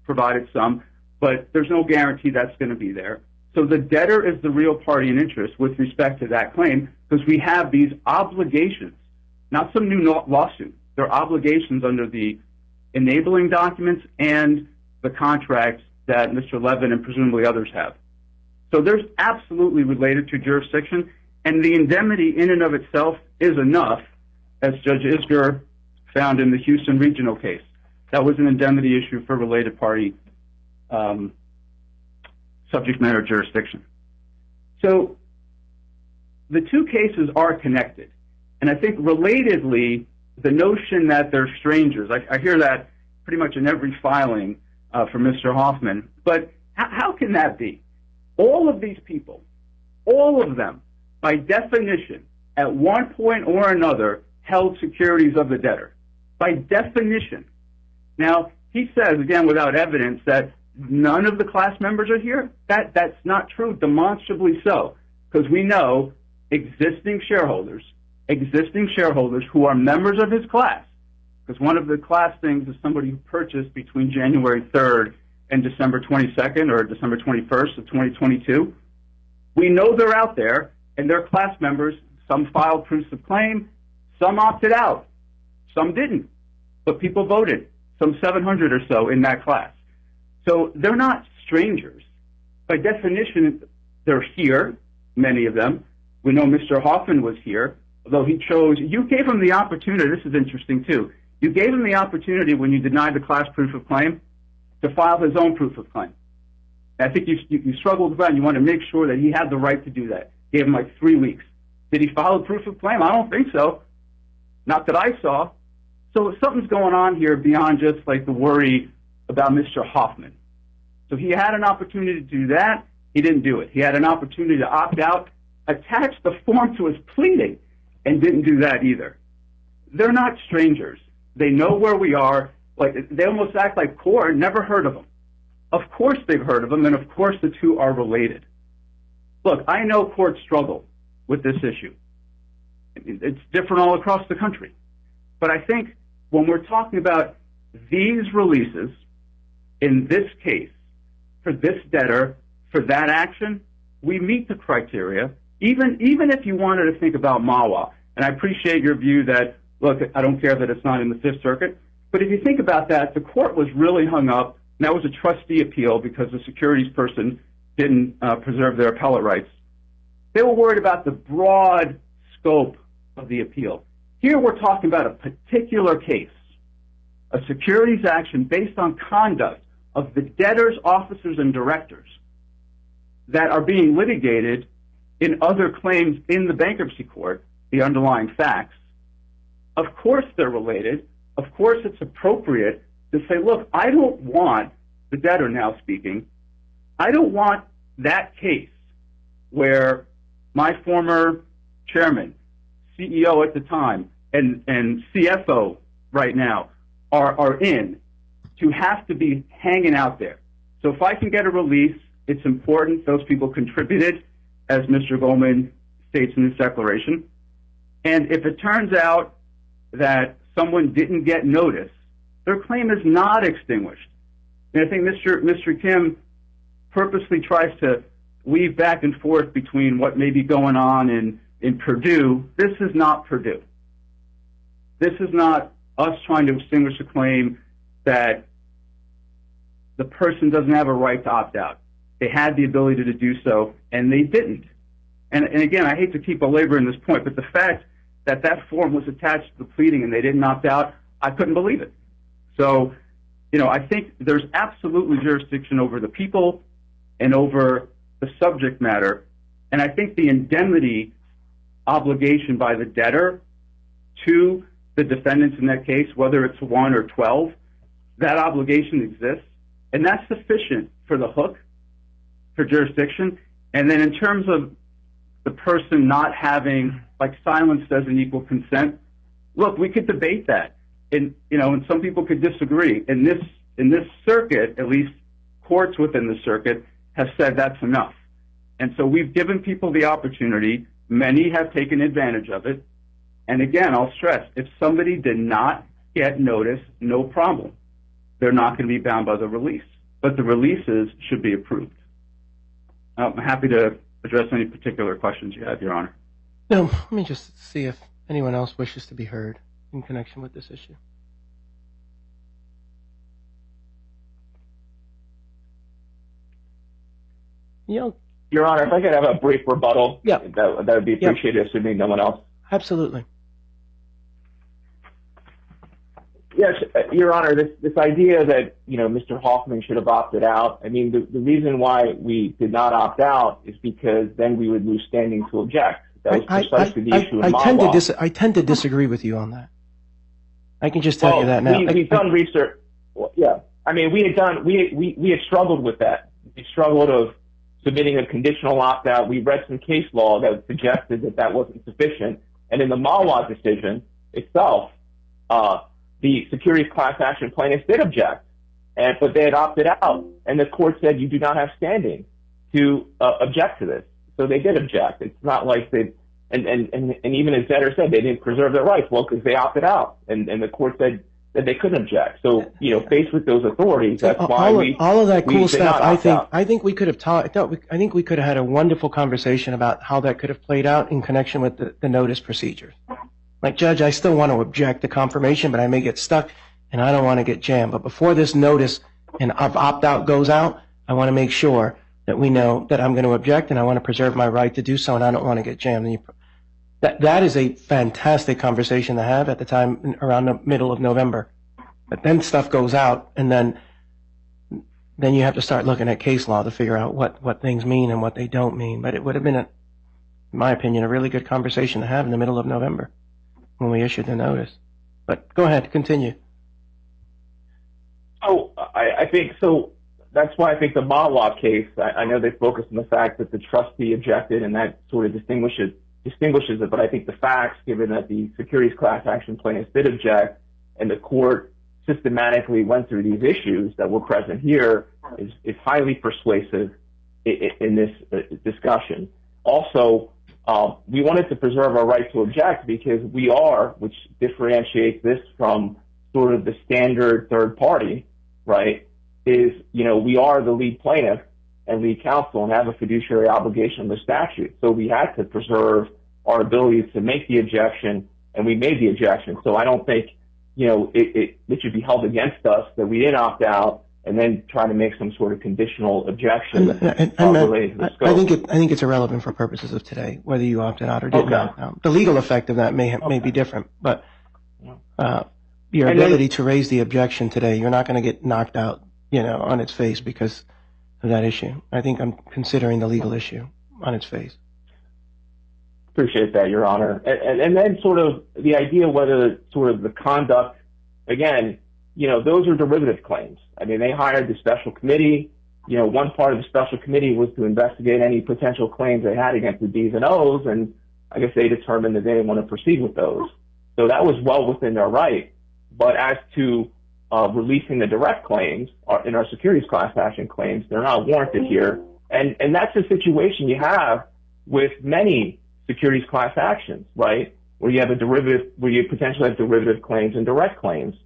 provided some, but there's no guarantee that's going to be there. So the debtor is the real party in interest with respect to that claim, because we have these obligations, not some new lawsuit. They're obligations under the enabling documents and the contracts that Mr. Levin and presumably others have. So there's absolutely related to jurisdiction, and the indemnity in and of itself is enough, as Judge Isger found in the Houston regional case. That was an indemnity issue for related party subject matter jurisdiction. So the 2 cases are connected. And I think relatedly, the notion that they're strangers, I hear that pretty much in every filing from Mr. Hoffman. But how can that be? All of these people, all of them, by definition, at one point or another, held securities of the debtor. By definition. Now, he says, again, without evidence, that none of the class members are here. That's not true, demonstrably so, because we know existing shareholders who are members of his class, because one of the class things is somebody who purchased between January 3rd and December 22nd or December 21st of 2022. We know they're out there, and they're class members. Some filed proofs of claim, some opted out, some didn't, but people voted, some 700 or so in that class. So they're not strangers. By definition, they're here, many of them. We know Mr. Hoffman was here, although he chose, you gave him the opportunity, this is interesting too, you gave him the opportunity when you denied the class proof of claim to file his own proof of claim. I think you struggled with that, and you wanted to make sure that he had the right to do that. Gave him like 3 weeks. Did he file a proof of claim? I don't think so. Not that I saw. So something's going on here beyond just like the worry about Mr. Hoffman. So he had an opportunity to do that. He didn't do it. He had an opportunity to opt out, attach the form to his pleading, and didn't do that either. They're not strangers. They know where we are. Like, they almost act like CORE never heard of them. Of course they've heard of them, and of course the 2 are related. Look, I know courts struggle with this issue. It's different all across the country. But I think when we're talking about these releases, in this case, for this debtor, for that action, we meet the criteria, even if you wanted to think about MAWA. And I appreciate your view that, look, I don't care that it's not in the Fifth Circuit, but if you think about that, the court was really hung up, and that was a trustee appeal because the securities person didn't preserve their appellate rights. They were worried about the broad scope of the appeal. Here we're talking about a particular case, a securities action based on conduct of the debtors, officers, and directors that are being litigated in other claims in the bankruptcy court, the underlying facts. Of course they're related. Of course it's appropriate to say, look, I don't want, the debtor now speaking, I don't want that case where my former chairman, CEO at the time, and CFO right now are in to have to be hanging out there. So if I can get a release, it's important those people contributed, as Mr. Goldman states in his declaration. And if it turns out that someone didn't get notice, their claim is not extinguished. And I think Mr. Kim purposely tries to weave back and forth between what may be going on in Purdue. This is not Purdue. This is not us trying to extinguish a claim that the person doesn't have a right to opt out. They had the ability to do so, and they didn't. And again, I hate to keep belaboring this point, but the fact that that form was attached to the pleading and they didn't opt out, I couldn't believe it. So, I think there's absolutely jurisdiction over the people and over the subject matter. And I think the indemnity obligation by the debtor to the defendants in that case, whether it's 1 or 12, that obligation exists. And that's sufficient for the hook for jurisdiction. And then in terms of the person not having, like, silence doesn't equal consent, look, we could debate that. And, and some people could disagree. In this circuit, at least courts within the circuit, have said that's enough. And so we've given people the opportunity. Many have taken advantage of it. And again, I'll stress, if somebody did not get notice, no problem. They're not going to be bound by the release. But the releases should be approved. I'm happy to address any particular questions you have, Your Honor.
No, let me just see if anyone else wishes to be heard in connection with this issue.
Your Honor, if I could have a brief rebuttal,
yeah,
that would be appreciated, assuming no one else.
Absolutely.
Yes, Your Honor, this idea that, Mr. Hoffman should have opted out, I mean, the reason why we did not opt out is because then we would lose standing to object. That was precisely the issue in Mawa.
I tend to disagree with you on that. I can just tell you that now.
We've done research. Well, yeah. I mean, we had struggled with that. We struggled of submitting a conditional opt-out. We read some case law that suggested that wasn't sufficient. And in the Mawa decision itself, the securities class action plaintiffs did object, but they had opted out. And the court said, you do not have standing to object to this. So they did object. It's not like they, and even as debtor said, they didn't preserve their rights. Well, because they opted out. And the court said that they couldn't object. So, faced with those authorities, that's why
all of that cool stuff, I think we could have I think we could have had a wonderful conversation about how that could have played out in connection with the notice procedures. Like, Judge, I still want to object to confirmation, but I may get stuck, and I don't want to get jammed. But before this notice and opt-out goes out, I want to make sure that we know that I'm going to object, and I want to preserve my right to do so, and I don't want to get jammed. And that is a fantastic conversation to have at the time around the middle of November. But then stuff goes out, and then you have to start looking at case law to figure out what things mean and what they don't mean. But it would have been, in my opinion, a really good conversation to have in the middle of November when we issued the notice. But go ahead, continue.
Oh, I think so. That's why I think the Mawa case, I know they focus on the fact that the trustee objected, and that sort of distinguishes it. But I think the facts, given that the securities class action plaintiffs did object, and the court systematically went through these issues that were present here, is highly persuasive in this discussion. Also, we wanted to preserve our right to object because we are, which differentiates this from sort of the standard third party, right, is, we are the lead plaintiff and lead counsel and have a fiduciary obligation under statute. So we had to preserve our ability to make the objection, and we made the objection. So I don't think, it should be held against us that we didn't opt out and then try to make some sort of conditional objection related to the scope.
I think it's irrelevant for purposes of today, whether you opted out or didn't opt out. The legal effect of that may be different, but your ability to raise the objection today, you're not going to get knocked out, on its face because of that issue. I think I'm considering the legal issue on its face.
Appreciate that, Your Honor. And then sort of the idea whether sort of the conduct, again, those are derivative claims. I mean, they hired the special committee. One part of the special committee was to investigate any potential claims they had against the D's and O's, and I guess they determined that they didn't want to proceed with those. So that was well within their right. But as to releasing the direct claims in our securities class action claims. They're not warranted here. And that's a situation you have with many securities class actions, right? Where you have a derivative, where you potentially have derivative claims and direct claims.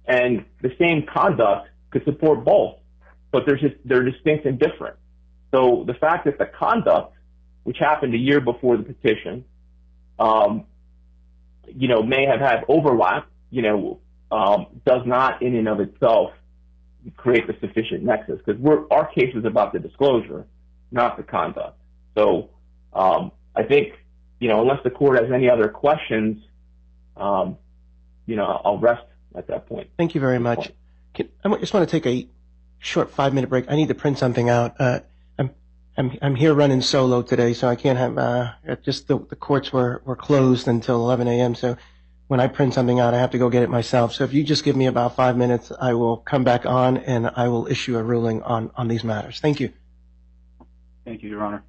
And the same conduct could support both, but they're distinct and different. So the fact that the conduct, which happened a year before the petition, may have had overlap, does not in and of itself create the sufficient nexus, because our case is about the disclosure, not the conduct. So I think, unless the court has any other questions, I'll rest at that point.
Thank you very much. I just want to take a short 5-minute break. I need to print something out. I'm here running solo today, so I can't have just the courts were closed until 11 a.m. So when I print something out, I have to go get it myself. So if you just give me about 5 minutes, I will come back on and I will issue a ruling on these matters. Thank you.
Thank you, Your Honor.